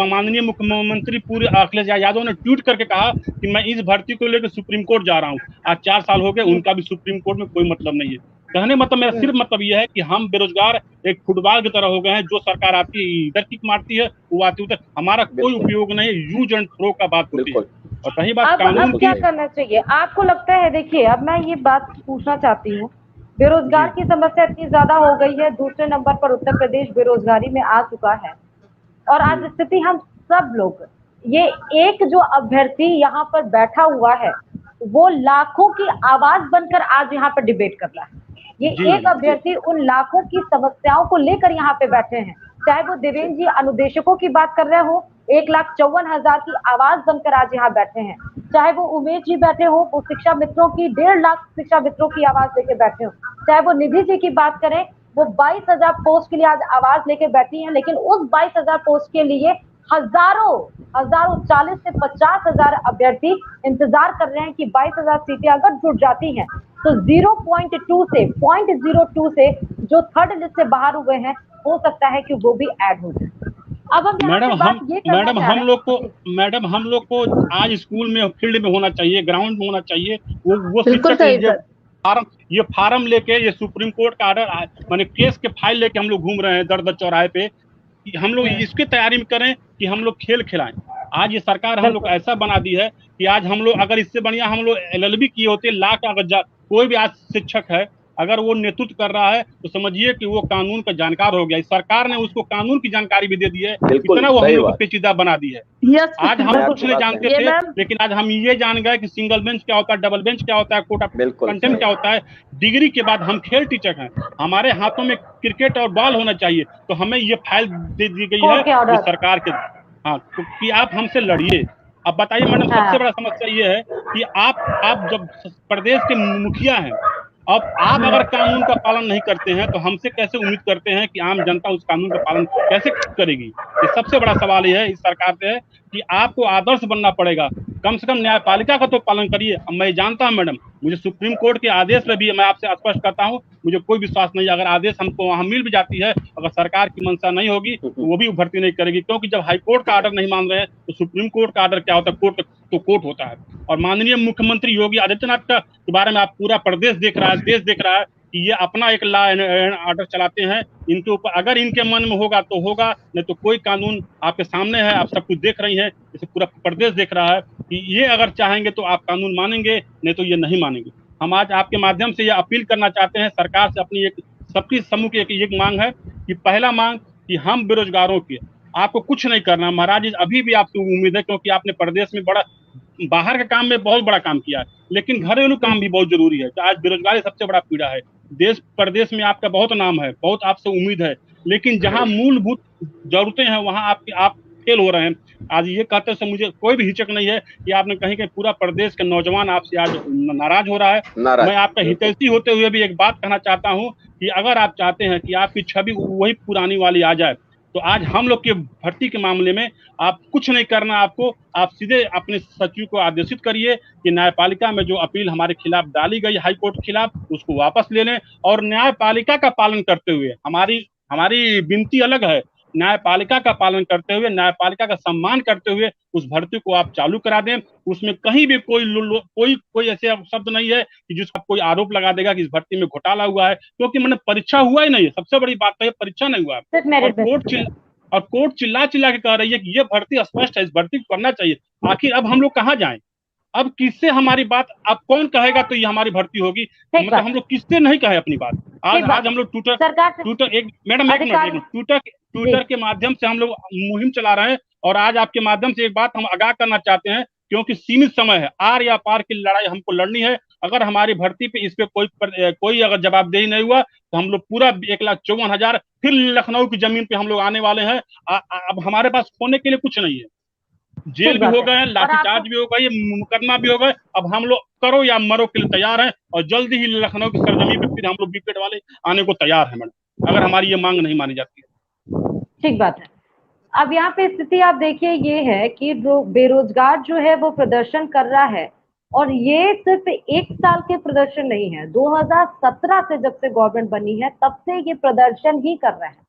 माननीय मुख्यमंत्री पूरे अखिलेश यादव ने ट्वीट करके कहा कि मैं इस भर्ती को लेकर सुप्रीम कोर्ट जा रहा हूँ। आज 4 साल हो गए, उनका भी सुप्रीम कोर्ट में कोई मतलब नहीं है। कहने मतलब मेरा सिर्फ मतलब यह है कि हम बेरोजगार एक फुटबॉल की तरह हो गए हैं, जो सरकार आती है इधर किक मारती है, वो आती उधर, हमारा कोई उपयोग नहीं है। यूज एंड थ्रो का बात होती है। और कहीं बात कानून अब क्या करना चाहिए आपको लगता है? देखिए, अब मैं ये बात पूछना चाहती हूँ, बेरोजगार की समस्या इतनी ज्यादा हो गई है, दूसरे नंबर पर उत्तर प्रदेश बेरोजगारी में आ चुका है, और आज स्थिति हम सब लोग, ये एक जो अभ्यर्थी यहाँ पर बैठा हुआ है वो लाखों की आवाज बनकर आज यहाँ पर डिबेट कर रहा है। ये एक अभ्यर्थी उन लाखों की समस्याओं को लेकर यहाँ पे बैठे हैं, चाहे वो देवेंद्र जी अनुदेशकों की बात कर रहे हो, 1,54,000 की आवाज बनकर आज यहाँ बैठे हैं, चाहे वो उमेश जी बैठे हो, वो शिक्षा मित्रों की 1.5 लाख शिक्षा मित्रों की आवाज लेके बैठे हो, चाहे वो निधि जी की बात करें, वो 22,000 पोस्ट के लिए आज आवाज लेके बैठी हैं। लेकिन उस 22,000 पोस्ट के लिए हजारों 40 से 50,000 अभ्यर्थी इंतजार कर रहे हैं कि 22,000 सीटें अगर जुट जाती हैं तो 0.02 से जो थर्ड लिस्ट से बाहर हुए हैं, हो सकता है कि वो भी ऐड हो जाए। अब मैडम हम लोग को आज स्कूल में, फील्ड में होना चाहिए, ग्राउंड में होना चाहिए। वो शिक्षक ये फार्म लेके, ये सुप्रीम कोर्ट का ऑर्डर, माने केस के फाइल लेके हम लोग घूम रहे हैं दर दर चौराहे पे, कि हम लोग इसकी तैयारी में करें कि हम लोग खेल खिलाएं। आज ये सरकार हम लोग ऐसा बना दी है कि आज हम लोग, अगर इससे बढ़िया हम लोग LLB किए होते, अगर कोई भी आज शिक्षक है अगर वो नेतृत्व कर रहा है तो समझिए कि वो कानून का जानकार हो गया। इस सरकार ने उसको कानून की जानकारी भी दे दी है, इतना वो हम लोग को पेचीदा बना दी है। आज हम कुछ नहीं जानते थे, लेकिन आज हम ये जान गए कि सिंगल बेंच क्या होता है, डबल बेंच क्या होता है, कोर्ट ऑफ कंटेम्प्ट क्या होता है। डिग्री के बाद हम खेल टीचर हैं, हमारे हाथों में क्रिकेट और बॉल होना चाहिए, तो हमें ये फाइल दे दी गई है सरकार के, हाँ, तो कि आप हमसे लड़िए। अब बताइए मैडम, सबसे बड़ा समस्या ये है कि आप जब प्रदेश के मुखिया हैं, अब आप अगर कानून का पालन नहीं करते हैं तो हमसे कैसे उम्मीद करते हैं कि आम जनता उस कानून का पालन कैसे करेगी। ये सबसे बड़ा सवाल ये है इस सरकार से, है कि आपको आदर्श बनना पड़ेगा, कम से कम न्यायपालिका का तो पालन करिए। अब मैं जानता हूं मैडम, मुझे सुप्रीम कोर्ट के आदेश में भी, मैं आपसे स्पष्ट करता हूं, मुझे कोई विश्वास नहीं, अगर आदेश हमको वहां मिल भी जाती है, अगर सरकार की मंशा नहीं होगी तो वो भी भर्ती नहीं करेगी, क्योंकि जब हाई कोर्ट का ऑर्डर नहीं मान रहे हैं तो सुप्रीम कोर्ट का ऑर्डर क्या होता है, कोर्ट तो कोर्ट होता है। और माननीय मुख्यमंत्री योगी आदित्यनाथ के बारे में आप पूरा प्रदेश देख रहा है, देश देख रहा है कि ये अपना एक लॉ एंड ऑर्डर चलाते हैं। इनके ऊपर अगर इनके मन में होगा तो होगा, नहीं तो कोई कानून आपके सामने है, आप सब कुछ देख रही हैं, इसे पूरा प्रदेश देख रहा है कि ये अगर चाहेंगे तो आप कानून मानेंगे, नहीं तो ये नहीं मानेंगे। हम आज आपके माध्यम से ये अपील करना चाहते हैं सरकार से, अपनी एक सबकी समूह की एक मांग है कि पहला मांग कि हम बेरोजगारों के, आपको कुछ नहीं करना महाराज, अभी भी आपसे उम्मीद है, क्योंकि आपने प्रदेश में बड़ा, बाहर के काम में बहुत बड़ा काम किया है, लेकिन घरेलू काम भी बहुत जरूरी है। आज बेरोजगारी सबसे बड़ा पीड़ा है, देश प्रदेश में आपका बहुत नाम है, बहुत आपसे उम्मीद है, लेकिन जहां मूलभूत जरूरतें हैं वहां आप फेल हो रहे हैं। आज ये कहते से मुझे कोई भी हिचक नहीं है कि आपने कहीं कहीं पूरा प्रदेश का नौजवान आपसे आज नाराज हो रहा है। मैं आपका हितैषी होते हुए भी एक बात कहना चाहता हूं कि अगर आप चाहते हैं कि आपकी छवि वही पुरानी वाली आ जाए, तो आज हम लोग के भर्ती के मामले में आप कुछ नहीं करना, आपको आप सीधे अपने सचिव को आदेशित करिए कि न्यायपालिका में जो अपील हमारे खिलाफ डाली गई हाई कोर्ट के खिलाफ, उसको वापस ले लें, और न्यायपालिका का पालन करते हुए, हमारी विनती अलग है, न्यायपालिका का पालन करते हुए, न्यायपालिका का सम्मान करते हुए उस भर्ती को आप चालू करा दें। उसमें कहीं भी कोई ऐसे शब्द नहीं है कि जिसका कोई आरोप लगा देगा कि इस भर्ती में घोटाला हुआ है, क्योंकि मैंने परीक्षा हुआ ही नहीं है, सबसे बड़ी बात तो है परीक्षा नहीं हुआ है। और कोर्ट चिल्ला चिल्ला के कह रही है कि ये भर्ती स्पष्ट है, इस भर्ती को करना चाहिए। आखिर अब हम लोग कहाँ जाएं? अब किससे हमारी बात, अब कौन कहेगा तो ये हमारी भर्ती होगी? मतलब हम लोग किससे नहीं कहे अपनी बात? आज हम लोग ट्विटर एक मैडम एक मिनट ट्विटर के माध्यम से हम लोग मुहिम चला रहे हैं, और आज आपके माध्यम से एक बात हम आगाह करना चाहते हैं, क्योंकि सीमित समय है, आर या पार की लड़ाई हमको लड़नी है। अगर हमारी भर्ती पे इस पे कोई अगर जवाबदेही नहीं हुआ तो हम लोग पूरा 1,54,000 फिर लखनऊ की जमीन पे हम लोग आने वाले हैं। अब हमारे पास खोने के लिए कुछ नहीं है। जेल भी हो गए, लाठीचार्ज भी हो गए, मुकदमा भी हो गए। अब हम लोग करो या मरो के लिए तैयार हैं, और जल्दी ही लखनऊ की सरजमी पे फिर हम लोग बीपीएड वाले आने को तैयार हैं मैडम, अगर हमारी ये मांग नहीं मानी जाती है। ठीक बात है। अब यहाँ पे स्थिति आप देखिए ये है कि जो बेरोजगार जो है वो प्रदर्शन कर रहा है, और ये सिर्फ 1 साल के प्रदर्शन नहीं है, 2017 से जब से गवर्नमेंट बनी है तब से ये प्रदर्शन ही कर रहे हैं।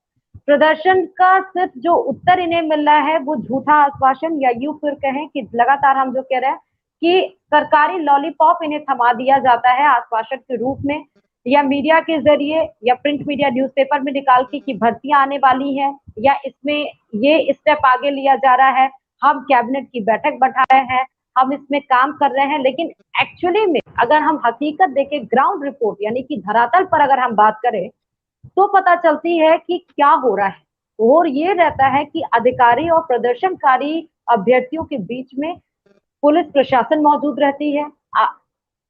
प्रदर्शन का सिर्फ जो उत्तर इन्हें मिल रहा है वो झूठा आश्वासन, या यूं फिर कहें कि लगातार हम जो कह रहे हैं कि सरकारी लॉलीपॉप इन्हें थमा दिया जाता है आश्वासन के रूप में, या मीडिया के जरिए या प्रिंट मीडिया न्यूज़पेपर में निकाल के कि भर्तियां आने वाली हैं, या इसमें ये स्टेप आगे लिया जा रहा है, हम कैबिनेट की बैठक बैठा रहे हैं, हम इसमें काम कर रहे हैं। लेकिन एक्चुअली में अगर हम हकीकत देखें, ग्राउंड रिपोर्ट यानी कि धरातल पर अगर हम बात करें, तो पता चलती है कि क्या हो रहा है। और ये रहता है कि अधिकारी और प्रदर्शनकारी अभ्यर्थियों के बीच में पुलिस प्रशासन मौजूद रहती है।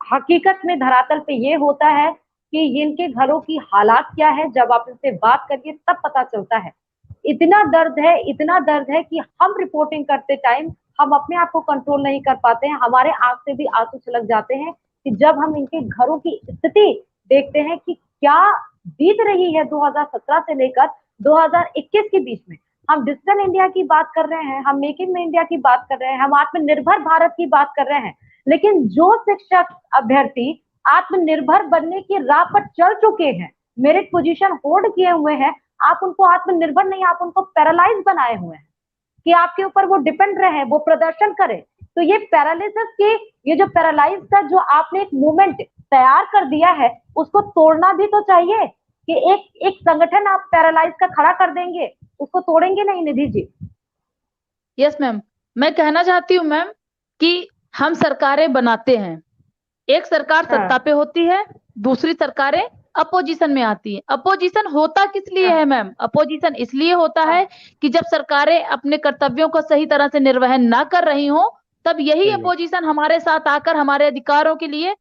हकीकत में धरातल पे ये होता है कि इनके घरों की हालात क्या है, जब आप इनसे बात करिए तब पता चलता है। इतना दर्द है कि हम रिपोर्टिंग करते टाइम हम अपने आप को कंट्रोल नहीं कर पाते हैं, हमारे आंख से भी आंसू छलक जाते हैं कि जब हम इनके घरों की स्थिति देखते हैं कि क्या बीत रही है 2017 से लेकर 2021 के बीच में। हम डिजिटल इंडिया की बात कर रहे हैं, हम मेक इन इंडिया की बात कर रहे हैं, हम आत्मनिर्भर भारत की बात कर रहे हैं, लेकिन जो शिक्षक अभ्यर्थी आत्मनिर्भर बनने की राह पर चल चुके हैं, मेरिट पोजीशन होल्ड किए हुए हैं, आप उनको आत्मनिर्भर नहीं, आप उनको पैरालाइज बनाए हुए हैं कि आपके ऊपर वो डिपेंड रहे, वो प्रदर्शन करे। तो ये पैरालिसिस की, ये जो पैरालाइज का जो आपने एक मूवमेंट तैयार कर दिया है, उसको तोड़ना भी तो चाहिए कि एक संगठन आप पैरालाइज का खड़ा कर देंगे, उसको तोड़ेंगे नहीं निधि जी। यस मैम, मैं कहना चाहती हूँ मैम कि हम सरकारें बनाते हैं, एक सरकार सत्ता पे होती है, दूसरी सरकारें अपोजिशन में आती है। अपोजिशन होता किस लिए है मैम? अपोजिशन इसलिए होता है कि जब सरकारें अपने कर्तव्यों को सही तरह से निर्वहन ना कर रही हो, तब यही अपोजिशन हमारे साथ आकर हमारे अधिकारों के लिए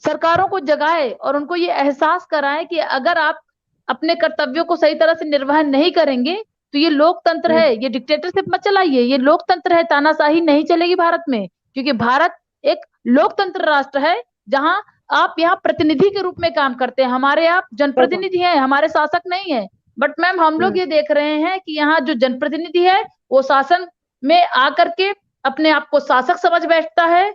सरकारों को जगाए और उनको ये एहसास कराए कि अगर आप अपने कर्तव्यों को सही तरह से निर्वहन नहीं करेंगे तो ये लोकतंत्र है, ये डिक्टेटरशिप मत चलाइए, ये लोकतंत्र है, तानाशाही नहीं चलेगी भारत में। क्योंकि भारत एक लोकतंत्र राष्ट्र है जहां आप यहाँ प्रतिनिधि के रूप में काम करते हैं, हमारे आप जनप्रतिनिधि हैं, हमारे शासक नहीं है। बट मैम हम लोग ये देख रहे हैं कि यहाँ जो जनप्रतिनिधि है वो शासन में आकर के अपने आप को शासक समझ बैठता है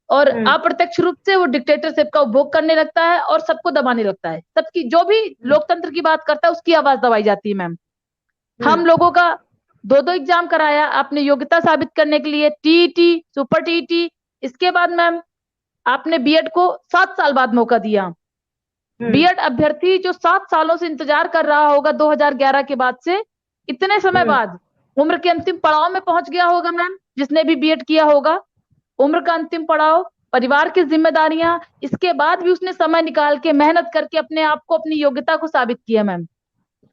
और अप्रत्यक्ष रूप से वो डिक्टेटरशिप का उपभोग करने लगता है और सबको दबाने लगता है। सबकी जो भी लोकतंत्र की बात करता है उसकी आवाज दबाई जाती है मैम। हम लोगों का 2-2 एग्जाम कराया आपने योग्यता साबित करने के लिए, टीईटी, सुपर टीईटी, इसके बाद मैम आपने बीएड को 7 साल बाद मौका दिया। बीएड अभ्यर्थी जो 7 सालों से इंतजार कर रहा होगा 2011 के बाद से, इतने समय बाद उम्र के अंतिम पड़ाव में पहुंच गया होगा मैम, जिसने भी बीएड किया होगा, उम्र का अंतिम पड़ाव, परिवार की जिम्मेदारियां, इसके बाद भी उसने समय निकाल के मेहनत करके अपने आप को, अपनी योग्यता को साबित किया मैम।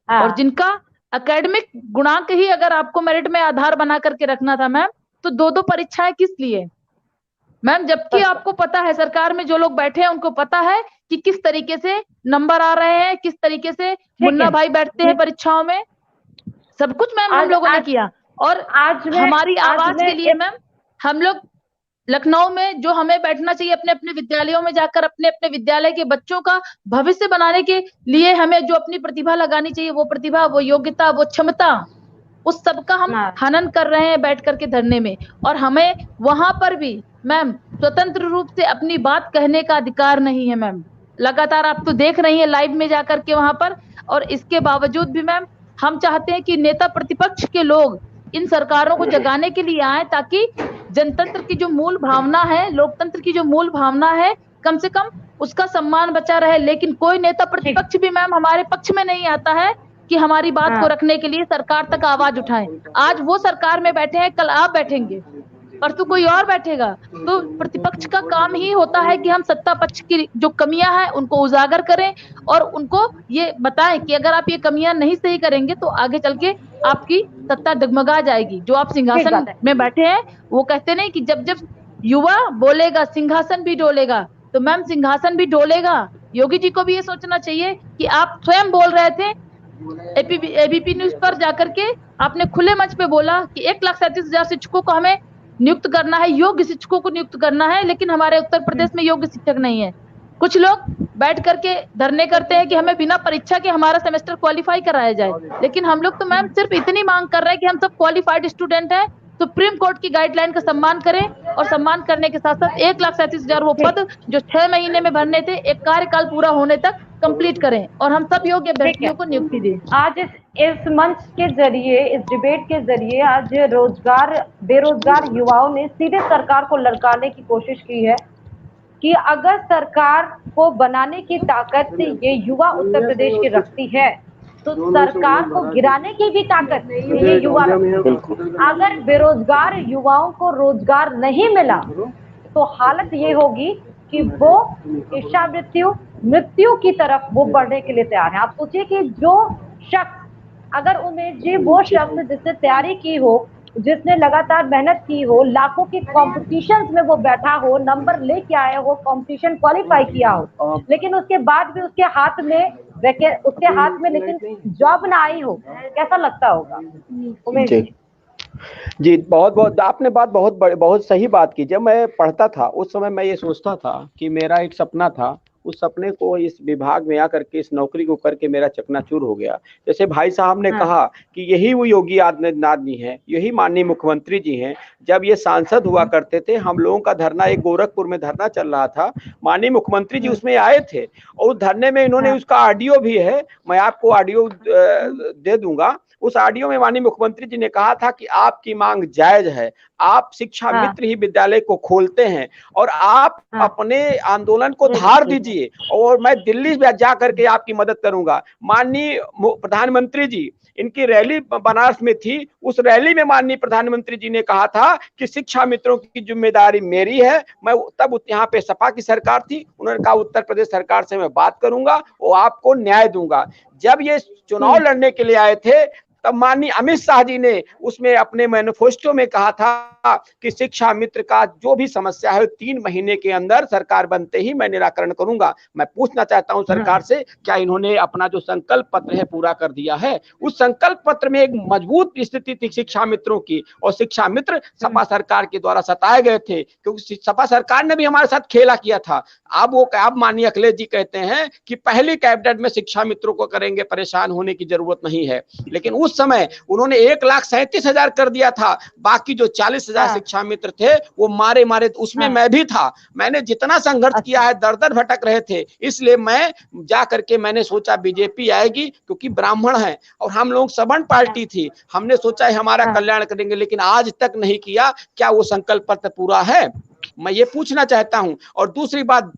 और जिनका एकेडमिक गुणांक ही अगर आपको मेरिट में आधार बना करके रखना था मैम, तो 2-2 परीक्षाएं किस लिए मैम? जबकि आपको पता है सरकार में जो लोग बैठे हैं उनको पता है कि किस तरीके से नंबर आ रहे हैं, किस तरीके से मुन्ना भाई बैठते हैं परीक्षाओं में, सब कुछ मैम हम लोगों ने किया। और आज हमारी आवाज के लिए मैम हम लोग लखनऊ में जो हमें बैठना चाहिए अपने अपने विद्यालयों में जाकर, अपने अपने विद्यालय के बच्चों का भविष्य बनाने के लिए हमें जो अपनी प्रतिभा लगानी चाहिए, वो प्रतिभा, वो योग्यता, वो क्षमता, उस सब का हम हनन कर रहे हैं बैठ करके धरने में। और हमें वहां पर भी मैम स्वतंत्र रूप से अपनी बात कहने का अधिकार नहीं है मैम। लगातार आप तो देख रही हैं लाइव में जाकर के वहां पर, और इसके बावजूद भी मैम हम चाहते हैं कि नेता प्रतिपक्ष के लोग इन सरकारों को जगाने के लिए आए, ताकि जनतंत्र की जो मूल भावना है, लोकतंत्र की जो मूल भावना है, कम से कम उसका सम्मान बचा रहे। लेकिन कोई नेता प्रतिपक्ष भी मैम हमारे पक्ष में नहीं आता है, कि हमारी बात को रखने के लिए सरकार तक आवाज उठाएं। आज वो सरकार में बैठे हैं, कल आप बैठेंगे, परसों कोई और बैठेगा। तो प्रतिपक्ष का काम ही होता है कि हम सत्ता पक्ष की जो कमियां हैं उनको उजागर करें और उनको ये बताएं कि अगर आप ये कमियां नहीं सही करेंगे तो आगे चल के आपकी सत्ता डगमगा जाएगी। जो आप सिंहासन में बैठे हैं, वो कहते नहीं कि जब जब युवा बोलेगा सिंहासन भी डोलेगा, तो मैम सिंहासन भी डोलेगा। योगी जी को भी ये सोचना चाहिए कि आप स्वयं बोल रहे थे एबीपी न्यूज पर जाकर के, आपने खुले मंच पे बोला कि 1,37,000 शिक्षकों को हमें नियुक्त करना है, योग्य शिक्षकों को नियुक्त करना है, लेकिन हमारे उत्तर प्रदेश में योग्य शिक्षक नहीं है। कुछ लोग बैठ करके धरने करते हैं कि हमें बिना परीक्षा के हमारा सेमेस्टर क्वालिफाई कराया जाए, लेकिन हम लोग तो मैम सिर्फ इतनी मांग कर रहे हैं कि हम सब क्वालिफाइड स्टूडेंट हैं। सुप्रीम कोर्ट की गाइडलाइन का सम्मान करें और सम्मान करने के साथ साथ 1,37,000 वो पद जो 6 महीने में भरने थे, एक कार्यकाल पूरा होने तक कंप्लीट करें और हम सब योग्य अभ्यर्थियों को नियुक्ति दें। आज इस मंच के जरिए, इस डिबेट के जरिए आज बेरोजगार युवाओं ने सीधे सरकार को ललकारने की कोशिश की है कि अगर सरकार को बनाने की ताकत ये युवा उत्तर प्रदेश की रखती है तो सरकार को गिराने की भी ताकत ये युवा। अगर बेरोजगार युवाओं को रोजगार नहीं मिला तो हालत ये होगी कि वो इच्छा मृत्यु की तरफ वो बढ़ने के लिए तैयार है। आप सोचिए कि जो शख्स, अगर उमेश जी वो शख्स जिसने तैयारी की हो, जिसने लगातार मेहनत की हो, लाखों की कॉम्पिटिशन्स में वो बैठा हो, नंबर लेके आया हो, कंपटीशन क्वालिफाई किया हो, लेकिन उसके बाद भी उसके हाथ में लेकिन जॉब ना आई हो, कैसा लगता होगा उमेश जी? जी बहुत आपने बहुत सही बात की। जब मैं पढ़ता था उस समय मैं ये सोचता था कि मेरा एक सपना था, उस सपने को इस विभाग में आकर के इस नौकरी को करके मेरा चकनाचूर हो गया। जैसे भाई साहब ने कहा कि यही वो योगी आदित्यनाथ जी हैं, यही माननीय मुख्यमंत्री जी हैं। जब ये सांसद हुआ करते थे, हम लोगों का धरना, एक गोरखपुर में धरना चल रहा था, माननीय मुख्यमंत्री जी उसमें आए थे और उस धरने में इन्होंने, उसका ऑडियो भी है, मैं आपको ऑडियो दे दूंगा। उस ऑडियो में माननीय मुख्यमंत्री जी ने कहा था कि आपकी मांग जायज है, आप शिक्षा मित्र ही विद्यालय को खोलते हैं और आप अपने आंदोलन को धार दीजिए और मैं दिल्ली में जा करके आपकी मदद करूंगा। माननीय प्रधानमंत्री जी, इनकी रैली बनारस में थी, उस रैली में माननीय प्रधानमंत्री जी ने कहा था कि शिक्षा मित्रों की जिम्मेदारी मेरी है। मैं तब यहाँ पे सपा की सरकार थी, उन्होंने कहा उत्तर प्रदेश सरकार से मैं बात करूंगा और आपको न्याय दूंगा। जब ये चुनाव लड़ने के लिए आए थे तब माननीय अमित शाह जी ने उसमें अपने मैनिफेस्टो में कहा था कि शिक्षा मित्र का जो भी समस्या है 3 महीने के अंदर सरकार बनते ही मैं निराकरण करूंगा। मैं पूछना चाहता हूं सरकार से, क्या इन्होंने अपना जो संकल्प पत्र है पूरा कर दिया है? उस संकल्प पत्र में एक मजबूत स्थिति थी शिक्षा मित्रों की, और शिक्षा मित्र सपा सरकार के द्वारा सताए गए थे क्योंकि सपा सरकार ने भी हमारे साथ खेला किया था। अब माननीय अखिलेश जी कहते हैं कि पहली कैबिनेट में शिक्षा मित्रों को करेंगे, परेशान होने की जरूरत नहीं है, लेकिन उस समय उन्होंने 1,37,000 कर दिया था। बाकी जो 40,000 शिक्षा मित्र थे वो मारे उसमें मैं भी था। मैंने जितना संघर्ष किया है, दर दर भटक रहे थे, इसलिए मैं जा करके मैंने सोचा बीजेपी आएगी क्योंकि ब्राह्मण है और हम लोग सवर्ण पार्टी थी, हमने सोचा है हमारा कल्याण करेंगे, लेकिन आज तक नहीं किया। क्या वो संकल्प पत्र पूरा है? मैं ये पूछना चाहता हूं। और दूसरी बात,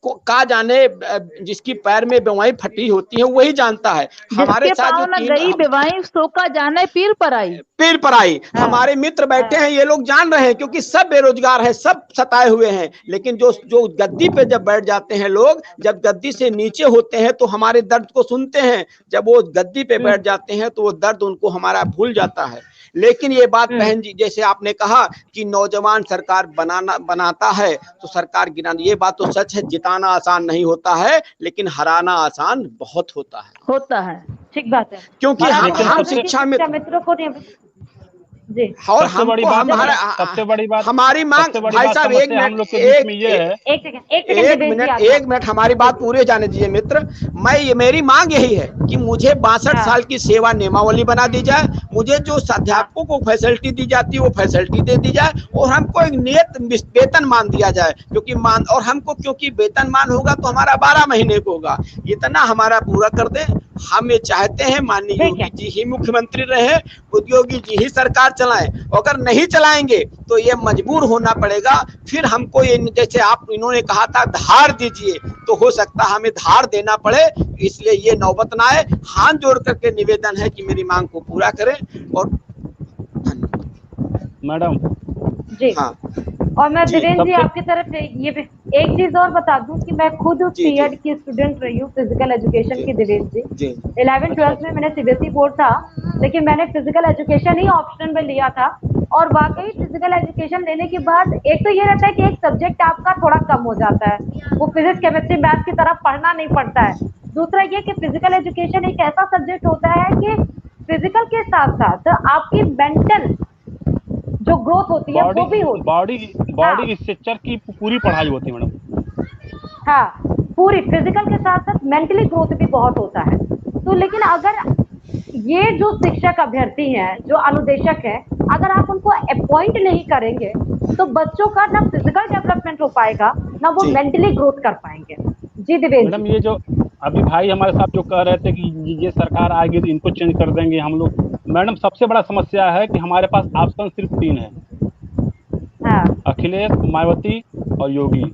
का जाने जिसकी पैर में बेवाई फटी होती है वही जानता है। हमारे साथ जो गई बेवाई सो का जाने पीर पर आई। हमारे मित्र बैठे हैं, ये लोग जान रहे हैं क्योंकि सब बेरोजगार हैं, सब सताए हुए हैं, लेकिन जो गद्दी पे जब बैठ जाते हैं लोग, जब गद्दी से नीचे होते हैं तो हमारे दर्द को सुनते हैं, जब वो गद्दी पे बैठ जाते हैं तो वो दर्द उनको हमारा भूल जाता है। लेकिन ये बात बहन जी, जैसे आपने कहा कि नौजवान सरकार बनाता है तो सरकार गिराना, ये बात तो सच है। जिताना आसान नहीं होता है, लेकिन हराना आसान बहुत होता है। ठीक बात है, क्योंकि हम शिक्षा मित्रों को जी, और सबसे बड़ी बात हमारी मांग, भाई साहब एक मिनट हमारी बात पूरी जाने दीजिए मित्र। मेरी मांग यही है कि मुझे 62 साल की सेवा नियमावली बना दी जाए, मुझे जो अध्यापकों को फैसिलिटी दी जाती है वो फैसिलिटी दे दी जाए, और हमको एक नियत वेतन मान दिया जाए, क्योंकि वेतन मान होगा तो हमारा 12 महीने को होगा, इतना हमारा पूरा कर दें हम ये चाहते हैं माननीय योगी जी ही मुख्यमंत्री रहे, योगी जी ही सरकार चलाएं। अगर नहीं चलाएंगे तो ये मजबूर होना पड़ेगा। फिर हमको ये जैसे आप इन्होंने कहा था धार दीजिए, तो हो सकता है हमें धार देना पड़े, इसलिए ये नौबत ना आए। हाथ जोड़ करके निवेदन है कि मेरी मांग को पूरा करें। और मैडम जी हाँ और मैं देवेंद्र जी सबसे- आपकी तरफ ये भी एक चीज और बता दूं कि मैं खुद सीएड की स्टूडेंट रही हूँ, फिजिकल एजुकेशन की। देवेंद्र जी 11th 12th में मैंने सीबीएसई बोर्ड था, लेकिन मैंने फिजिकल एजुकेशन ही ऑप्शन में लिया था। और वाकई फिजिकल एजुकेशन लेने के बाद एक तो ये रहता है कि एक सब्जेक्ट आपका थोड़ा कम हो जाता है, वो फिजिक्स केमिस्ट्री मैथ की तरफ पढ़ना नहीं पड़ता है। दूसरा ये कि फिजिकल एजुकेशन एक ऐसा सब्जेक्ट होता है कि फिजिकल के साथ साथ आपकी मेंटल जो ग्रोथ होती है वो भी होती है। बॉडी स्ट्रक्चर की पूरी पढ़ाई होती है मैडम। हाँ, पूरी फिजिकल के साथ साथ मेंटली ग्रोथ भी बहुत होता है। तो लेकिन अगर ये जो शिक्षक अभ्यर्थी हैं, जो अनुदेशक हैं, अगर आप उनको अपॉइंट नहीं करेंगे तो बच्चों का ना फिजिकल डेवलपमेंट हो पाएगा, ना वो मेंटली ग्रोथ कर पाएंगे। जी दिवेश मैडम, ये जो अभी भाई हमारे साथ जो कह रहे थे कि ये सरकार आएगी तो इनको चेंज कर देंगे हम लोग, मैडम सबसे बड़ा समस्या है कि हमारे पास ऑप्शन सिर्फ 3 है। हाँ, अखिलेश, मायावती और योगी।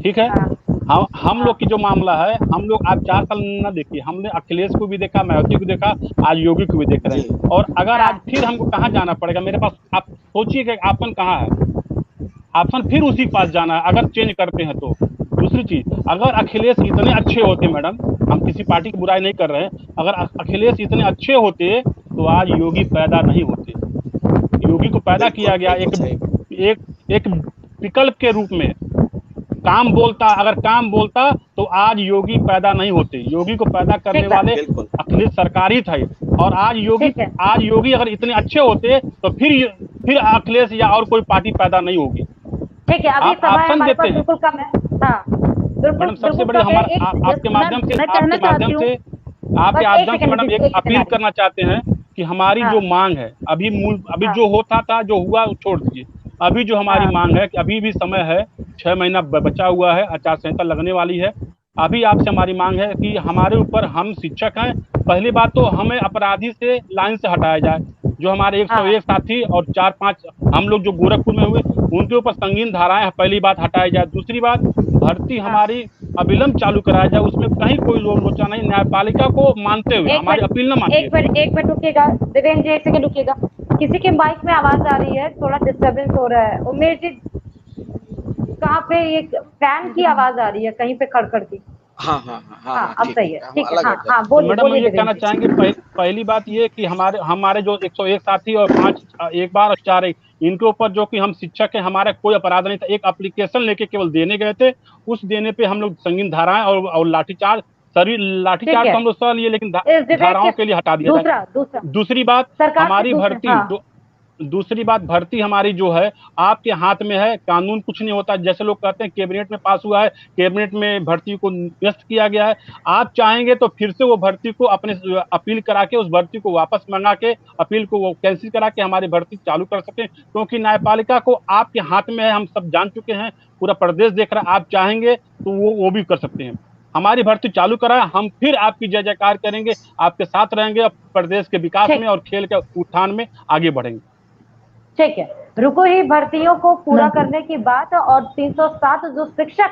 ठीक है। हाँ, हम लोग की जो मामला है, हम लोग आज 4 साल न देखिए, हमने अखिलेश को भी देखा, मायावती को देखा, आज योगी को भी देख रहे हैं। और अगर आज फिर हमको कहाँ जाना पड़ेगा, मेरे पास आप सोचिए कि ऑप्शन कहाँ है, ऑप्शन फिर उसी के पास जाना है अगर चेंज करते हैं तो। दूसरी चीज, अगर अखिलेश इतने अच्छे होते मैडम, हम किसी पार्टी की बुराई नहीं कर रहे हैं, अगर अखिलेश इतने अच्छे होते तो आज योगी पैदा नहीं होते। योगी को पैदा किया गया एक विकल्प के रूप में। काम बोलता, अगर काम बोलता तो आज योगी पैदा नहीं होते। योगी को पैदा करने वाले अखिलेश सरकार ही थे। और आज योगी अगर इतने अच्छे होते तो फिर अखिलेश या और कोई पार्टी पैदा नहीं होगी। ठीक है, अभी समय हमारे पास बिल्कुल कम है। हाँ, मैडम सबसे बड़ी हमारे आपके माध्यम से मैडम एक अपील करना चाहते हैं कि हमारी जो मांग है, अभी जो होता था, जो हुआ छोड़ दीजिए। अभी जो हमारी मांग है कि अभी भी समय है, 6 महीना बचा हुआ है, आचार संहिता लगने वाली है। अभी आपसे हमारी मांग है कि हमारे ऊपर, हम शिक्षक हैं, पहली बात तो हमें अपराधी से लाइन से हटाया जाए। जो हमारे 101 साथी और 4-5 हम लोग जो गोरखपुर में हुए, उनके ऊपर संगीन धाराएं पहली बात हटाई जाए। दूसरी बात, भर्ती हमारी अविलंब चालू कराया जाए, उसमें कहीं कोई लोचा नहीं। न्यायपालिका को मानते हुए हमारी अपील न मानिए। एक मिनट रुकिएगा देवेंद्र जी, 1 सेकंड रुकिएगा। किसी के माइक में आवाज आ रही है, थोड़ा डिस्टर्बेंस हो रहा है। उमेश जी, कहाँ पे एक फैन की आवाज आ रही है, कहीं पे खड़खड़ की। हाँ, अब सही है, ठीक है। हाँ, बोलिए। मैडम ये कहना चाहेंगे, पहली बात ये कि हमारे जो 101 साथी और 5 एक बार और 4 इनके ऊपर जो कि हम शिक्षक हैं, हमारा कोई अपराध नहीं था। एक एप्लीकेशन लेके केवल देने गए थे, उस देने पे हम लोग संगीन धाराएं और लाठीचार्ज तो हम लोग सह लिए, लेकिन धाराओं के लिए हटा दिया जाए। दूसरी बात, हमारी भर्ती दूसरी बात, भर्ती हमारी जो है आपके हाथ में है, कानून कुछ नहीं होता। जैसे लोग कहते हैं कैबिनेट में पास हुआ है, कैबिनेट में भर्ती को निरस्त किया गया है। आप चाहेंगे तो फिर से वो भर्ती को अपने अपील करा के, उस भर्ती को वापस मंगा के, अपील को वो कैंसिल करा के हमारी भर्ती चालू कर सकें, क्योंकि न्यायपालिका को आपके हाथ में है, हम सब जान चुके हैं, पूरा प्रदेश देख रहा है। आप चाहेंगे तो वो भी कर सकते हैं। हमारी भर्ती चालू कराएं, हम फिर आपकी जय जयकार करेंगे, आपके साथ रहेंगे, प्रदेश के विकास में और खेल के उत्थान में आगे बढ़ेंगे। ठीक है, रुको ही भर्तियों को पूरा करने की बात और 307 जो शिक्षक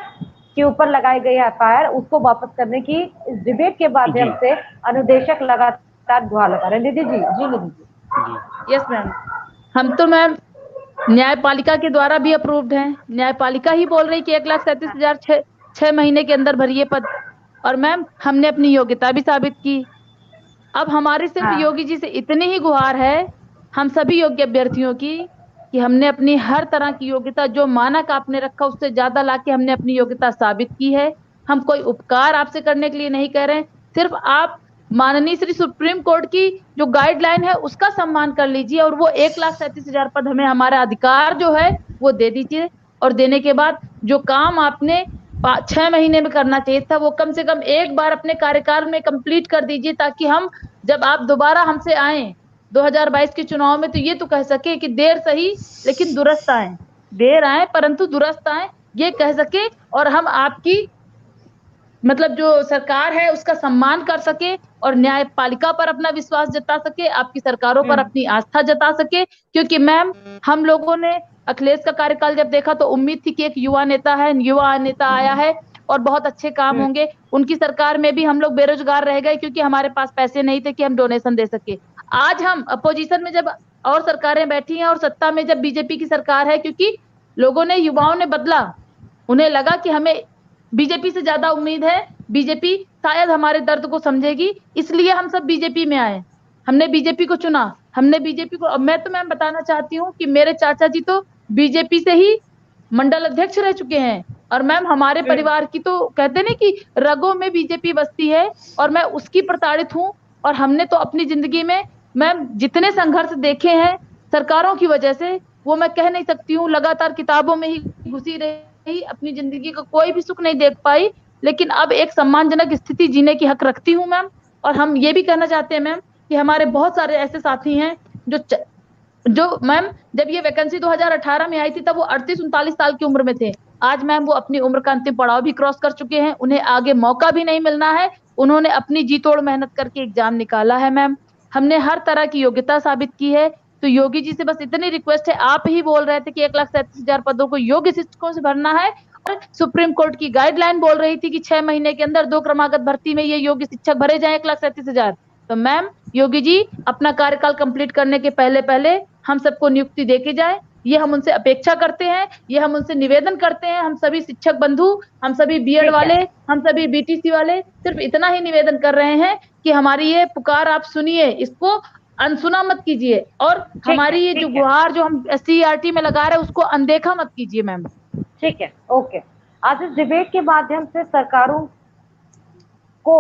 के ऊपर लगाई गई एफआईआर उसको वापस करने की इस डिबेट के माध्यम से अनुदेशक लगातार गुहार लगा रहे हैं। दीदी जी, यस मैम, हम तो मैम न्यायपालिका के द्वारा भी अप्रूव्ड हैं। न्यायपालिका ही बोल रही कि 1,37,000 6 महीने के अंदर भरिए पद। और मैम हमने अपनी योग्यता भी साबित की। अब हमारी सिर्फ योगी जी से इतनी ही गुहार है, हम सभी योग्य अभ्यर्थियों की, कि हमने अपनी हर तरह की योग्यता, जो मानक आपने रखा उससे ज्यादा लाके हमने अपनी योग्यता साबित की है। हम कोई उपकार आपसे करने के लिए नहीं कह रहे हैं, सिर्फ आप माननीय श्री सुप्रीम कोर्ट की जो गाइडलाइन है उसका सम्मान कर लीजिए और वो 1,37,000 पद हमें, हमारा अधिकार जो है वो दे दीजिए। और देने के बाद जो काम आपने 6 महीने में करना चाहिए था, वो कम से कम एक बार अपने कार्यकाल में कंप्लीट कर दीजिए, ताकि हम जब आप दोबारा हमसे आए 2022 के चुनाव में तो ये तो कह सके कि देर सही लेकिन दुरुस्त आए, देर आए परंतु दुरुस्त आए, ये कह सके। और हम आपकी मतलब जो सरकार है उसका सम्मान कर सके और न्यायपालिका पर अपना विश्वास जता सके, आपकी सरकारों पर अपनी आस्था जता सके। क्योंकि मैम हम लोगों ने अखिलेश का कार्यकाल जब देखा तो उम्मीद थी कि एक युवा नेता आया है और बहुत अच्छे काम होंगे। उनकी सरकार में भी हम लोग बेरोजगार रह गए क्योंकि हमारे पास पैसे नहीं थे कि हम डोनेशन दे सके। आज हम अपोजिशन में जब और सरकारें बैठी हैं और सत्ता में जब बीजेपी की सरकार है, क्योंकि लोगों ने, युवाओं ने बदला, उन्हें लगा कि हमें बीजेपी से ज्यादा उम्मीद है, बीजेपी शायद हमारे दर्द को समझेगी, इसलिए हम सब बीजेपी में आए, हमने बीजेपी को चुना, हमने बीजेपी को। मैं तो मैम बताना चाहती हूँ कि मेरे चाचा जी तो बीजेपी से ही मंडल अध्यक्ष रह चुके हैं और मैम हमारे परिवार की तो कहते ना कि रगों में बीजेपी बसती है और मैं उसकी प्रताड़ित हूँ। और हमने तो अपनी जिंदगी में मैम जितने संघर्ष देखे हैं सरकारों की वजह से, वो मैं कह नहीं सकती हूँ। लगातार किताबों में ही घुसी रही, अपनी जिंदगी का कोई भी सुख नहीं देख पाई, लेकिन अब एक सम्मानजनक स्थिति जीने की हक रखती हूँ मैम। और हम ये भी कहना चाहते हैं मैम कि हमारे बहुत सारे ऐसे साथी हैं जो मैम जब ये वैकेंसी 2018 में आई थी तब वो 38-39 साल की उम्र में थे। आज मैम वो अपनी उम्र का अंतिम पड़ाव भी क्रॉस कर चुके हैं, उन्हें आगे मौका भी नहीं मिलना है। उन्होंने अपनी जी तोड़ मेहनत करके एग्जाम निकाला है मैम। हमने हर तरह की योग्यता साबित की है। तो योगी जी से बस इतनी रिक्वेस्ट है, आप ही बोल रहे थे कि 1,37,000 पदों को योग्य शिक्षकों से भरना है और सुप्रीम कोर्ट की गाइडलाइन बोल रही थी कि 6 महीने के अंदर 2 क्रमागत भर्ती में ये योग्य शिक्षक भरे जाएं 1,37,000। तो मैम योगी जी अपना कार्यकाल कंप्लीट करने के पहले हम सबको नियुक्ति देके जाए, ये हम उनसे अपेक्षा करते हैं, ये हम उनसे निवेदन करते हैं। हम सभी शिक्षक बंधु, हम सभी बीएड वाले, हम सभी बीटीसी वाले सिर्फ इतना ही निवेदन कर रहे हैं कि हमारी ये पुकार आप सुनिए, इसको अनसुना मत कीजिए और हमारी ये जो गुहार जो हम SCERT में लगा रहे हैं उसको अनदेखा मत कीजिए मैम। ठीक है, ओके। आज इस डिबेट के माध्यम से सरकारों को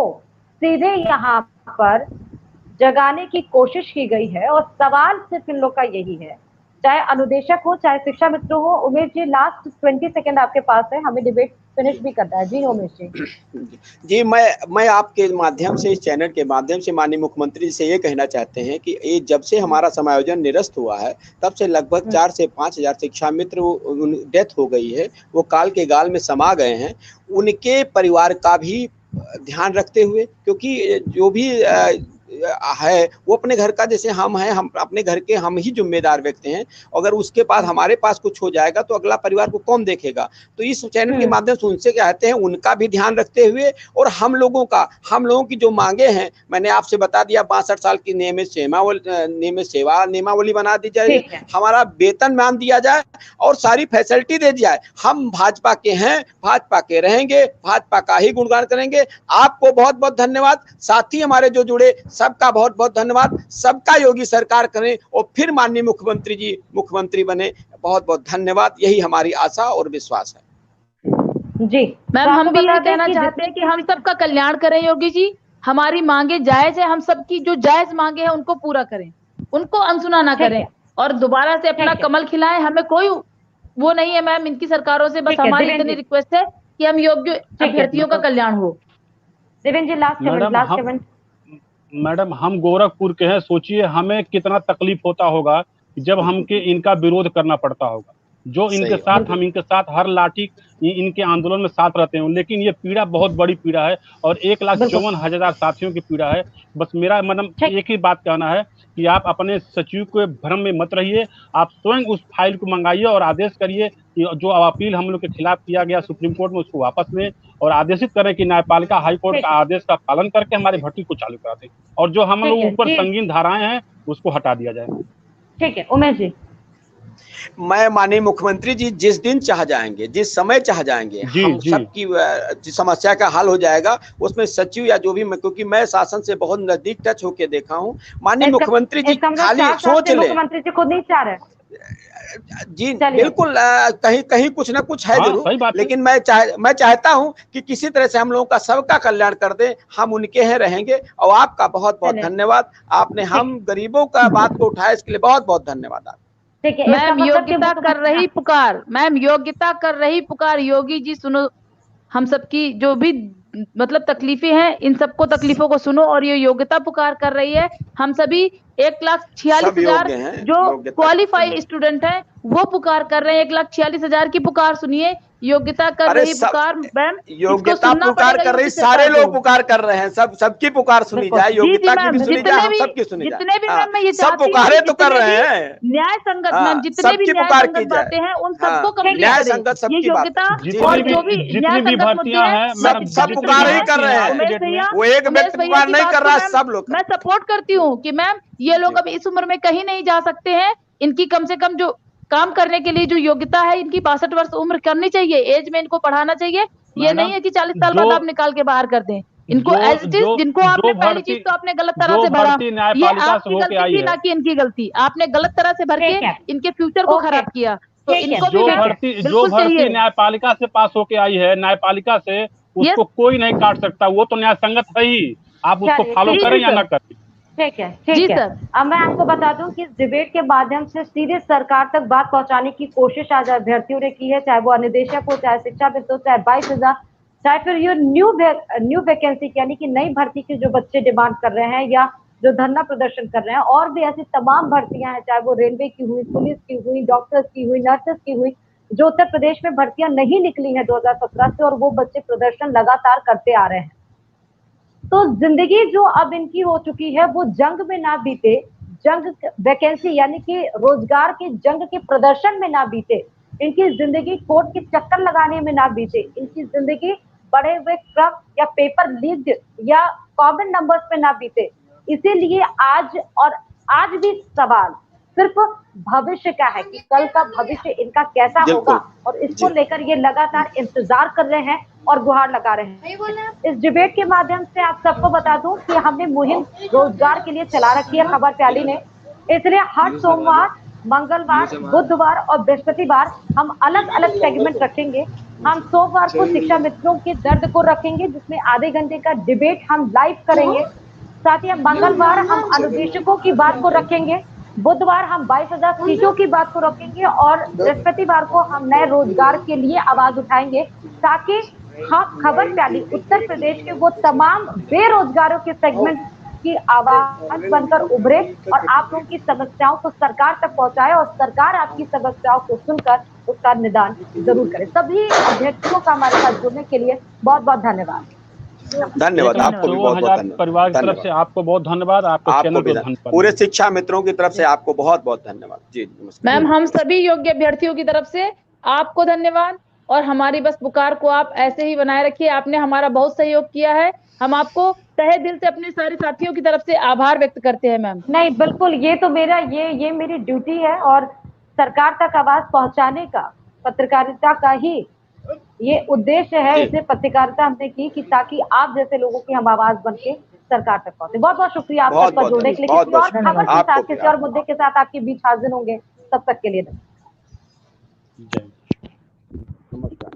सीधे यहाँ पर जगाने की कोशिश की गई है और सवाल सिर्फ इन लोग का यही है, चाहे अनुदेशक हो चाहे शिक्षा मित्र हो। उमेश जी लास्ट 20 सेकंड आपके पास है, हमें डिबेट फिनिश भी करना है। जी उमेश जी। मैं आपके माध्यम से, इस चैनल के माध्यम से माननीय मुख्यमंत्री जी से ये कहना चाहते हैं कि ये जब से हमारा समायोजन निरस्त हुआ है तब से लगभग 4 से 5 हजार शिक्षा मित्र डेथ हो गई है, वो काल के गाल में समा गए हैं। उनके परिवार का भी ध्यान रखते हुए, क्योंकि जो भी है वो अपने घर का, जैसे हम हैं, हम अपने घर के हम ही जिम्मेदार व्यक्ति हैं। अगर उसके बाद हमारे पास कुछ हो जाएगा तो अगला परिवार को कौन देखेगा। तो इस चैनल के माध्यम से उनसे कहते हैं, उनका भी ध्यान रखते हुए और हम लोगों की जो मांगे हैं, मैंने आपसे बता दिया 62 साल की नियमित सेवा नियमावली बना दी जाए, हमारा वेतन मान दिया जाए और सारी फैसिलिटी दे दी जाए। हम भाजपा के हैं, भाजपा के रहेंगे, भाजपा का ही गुणगान करेंगे। आपको बहुत बहुत धन्यवाद। साथी हमारे जो जुड़े सबका बहुत बहुत धन्यवाद। सबका योगी सरकार करें और फिर माननीय मुख्यमंत्री जी मुख्यमंत्री बने। बहुत बहुत धन्यवाद। यही हमारी आशा और विश्वास है। जी मैम, हम भी ये कहना चाहते हैं कि हम सबका कल्याण करें योगी जी। हमारी मांगे जायज है, हम सबकी जो जायज मांगे हैं उनको पूरा करें, उनको अनसुना ना करें और दोबारा से अपना कमल खिलाएं। हमें कोई वो नहीं है मैम इनकी सरकारों से, बस हमारी इतनी रिक्वेस्ट है कि हम योग्य अभ्यर्थियों का कल्याण हो। देवेंद्र जी लास्ट कमेंट। मैडम हम गोरखपुर के हैं, सोचिए हमें कितना तकलीफ होता होगा जब हमके इनका विरोध करना पड़ता होगा। जो इनके साथ, हम इनके साथ हर लाठी इनके आंदोलन में साथ रहते हैं, लेकिन ये पीड़ा बहुत बड़ी पीड़ा है और 1,54,000 साथियों की पीड़ा है। बस मेरा मतलब एक ही बात कहना है कि आप अपने सचिव को भ्रम में मत रहिए, आप स्वयं उस फाइल को मंगाइए और आदेश करिए कि जो अपील हम लोग के खिलाफ किया गया सुप्रीम कोर्ट में उसको वापस लें और आदेशित करें कि न्यायपालिका हाई कोर्ट का आदेश का पालन करके हमारी भर्ती को चालू करा दें और जो हम लोग ऊपर संगीन धाराएं हैं उसको हटा दिया जाए। ठीक है उमेश जी। मैं माननीय मुख्यमंत्री जी जिस दिन चाह जाएंगे, जिस समय चाह जाएंगे, हम सबकी समस्या का हल हो जाएगा। उसमें सचिव या जो भी, क्योंकि मैं शासन से बहुत नजदीक टच होके देखा हूँ। माननीय मुख्यमंत्री जी खाली सोच ले, मुख्यमंत्री जी खुद नहीं चाह रहे जी बिल्कुल, कहीं कुछ ना कुछ है जरूर, लेकिन मैं चाहता हूं कि किसी तरह से हम लोगों का सबका कल्याण कर दें। हम उनके हैं, रहेंगे। और आपका बहुत बहुत धन्यवाद, आपने हम गरीबों का बात को उठाया, इसके लिए बहुत बहुत धन्यवाद। आप मैम योग्यता कर रही पुकार, मैम योग्यता कर रही पुकार। योगी जी सुनो, हम सबकी जो भी मतलब तकलीफें हैं, इन सबको तकलीफों को सुनो और ये योग्यता पुकार कर रही है। हम सभी 1,46,000 जो क्वालिफाई स्टूडेंट हैं वो पुकार कर रहे हैं। 1,46,000 की पुकार सुनिए। योग्यता कर अरे रही पुकार मैम, योग्यता पुकार कर रही, सारे लोग पुकार कर रहे हैं, सबकी पुकार सुनी जाए, योग्यता की भी सुनी जाए, हम सबकी सुनी जाए। जितने भी मैम मैं ये सब पुकारे तो कर रहे हैं, न्याय संगत मैम, जितने भी न्याय संगत बातें हैं उन सबको कंप्लीट न्याय करें। संगत ये सबकी बात, योग्यता और जो भी न्याय संगत मुद्दे हैं सब पुकार ही कर रहे हैं, वो एक व्यक्ति पुकार नहीं कर रहा है, सब लोग। मैं सपोर्ट करती हूँ कि मैम ये लोग अब इस उम्र में कहीं नहीं जा सकते हैं, इनकी कम से कम जो काम करने के लिए जो योग्यता है, इनकी 62 वर्ष उम्र करनी चाहिए, एज में इनको पढ़ाना चाहिए। ये नहीं है कि 40 साल बाद आप निकाल के बाहर कर दें इनको एज इट इज। जिनको आपने पहली चीज तो आपने गलत तरह से भरा, ये आपकी गलती थी ना कि इनकी गलती, आपने गलत तरह से भर के इनके फ्यूचर को खराब किया। तो इनको जो भर्ती न्यायपालिका से पास होके आई है, न्यायपालिका से उसको कोई नहीं काट सकता, वो तो न्याय संगत है ही, आप उसको फॉलो करें या ना करें। ठीक है, ठीक है। अब मैं आपको बता दूं कि इस डिबेट के माध्यम से सीधे सरकार तक बात पहुंचाने की कोशिश आज अभ्यर्थियों ने की है, चाहे वो अनुदेशक हो, चाहे शिक्षाविद हो, चाहे 22,000, चाहे फिर ये न्यू वैकेंसी यानी कि नई भर्ती के जो बच्चे डिमांड कर रहे हैं या जो धरना प्रदर्शन कर रहे हैं, और भी ऐसी तमाम भर्तियां हैं, चाहे वो रेलवे की हुई, पुलिस की हुई, डॉक्टर्स की हुई, नर्सेस की हुई, जो उत्तर प्रदेश में भर्तियां नहीं निकली है 2017 से, और वो बच्चे प्रदर्शन लगातार करते आ रहे हैं। तो जिंदगी जो अब इनकी हो चुकी है वो जंग में ना बीते, जंग वैकेंसी यानी कि रोजगार की जंग के प्रदर्शन में ना बीते, इनकी जिंदगी कोर्ट के चक्कर लगाने में ना बीते, इनकी जिंदगी बड़े हुए ट्रक या पेपर लीक्ड या कॉमन नंबर्स में ना बीते। इसीलिए आज भी सवाल सिर्फ भविष्य का है कि कल का भविष्य इनका कैसा होगा, और इसको लेकर ये लगातार इंतजार कर रहे हैं और गुहार लगा रहे हैं। इस डिबेट के माध्यम से आप सबको बता दूं कि हमने मुहिम रोजगार के लिए चला रखी है खबर प्याली ने, इसलिए हर सोमवार, मंगलवार, बुधवार और बृहस्पतिवार हम अलग अलग सेगमेंट रखेंगे। हम सोमवार को शिक्षा मित्रों के दर्द को रखेंगे, जिसमें आधे घंटे का डिबेट हम लाइव करेंगे। साथ ही मंगलवार हम अनुदेशकों की बात को रखेंगे, बुधवार हम 22,000 सीटों की बात को रखेंगे, और बृहस्पतिवार को हम नए रोजगार के लिए आवाज उठाएंगे, ताकि हम खबर प्याली उत्तर प्रदेश के वो तमाम बेरोजगारों के सेगमेंट की आवाज बनकर उभरे और आप लोगों की समस्याओं को सरकार तक पहुंचाए, और सरकार आपकी समस्याओं को सुनकर उसका निदान जरूर करे। सभी अभ्यर्थियों का हमारे साथ जुड़ने के लिए बहुत बहुत धन्यवाद। धन्यवाद, आपको भी बहुत बहुत धन्यवाद। परिवार की तरफ से आपको बहुत धन्यवाद, आपको चैनल को धन्यवाद, पूरे शिक्षा मित्रों की तरफ से आपको बहुत बहुत धन्यवाद। जी मैम, हम सभी योग्य अभ्यर्थियों की तरफ से आपको धन्यवाद, और हमारी बस पुकार को आप ऐसे ही बनाए रखिए। आपने हमारा बहुत सहयोग किया है, हम आपको तहे दिल से अपने सारे साथियों की तरफ से आभार व्यक्त करते हैं मैम। नहीं, बिल्कुल, ये तो मेरा ये मेरी ड्यूटी है, और सरकार तक आवाज पहुंचाने का पत्रकारिता का ही ये उद्देश्य है। इसे पत्रकारिता हमने की कि ताकि आप जैसे लोगों की हम आवाज बन के सरकार तक पहुंचे। बहुत बहुत शुक्रिया आप सबका जुड़ने के लिए। किसी और खबर के साथ, किसी और मुद्दे के साथ आपके बीच हाजिर होंगे, तब तक के लिए।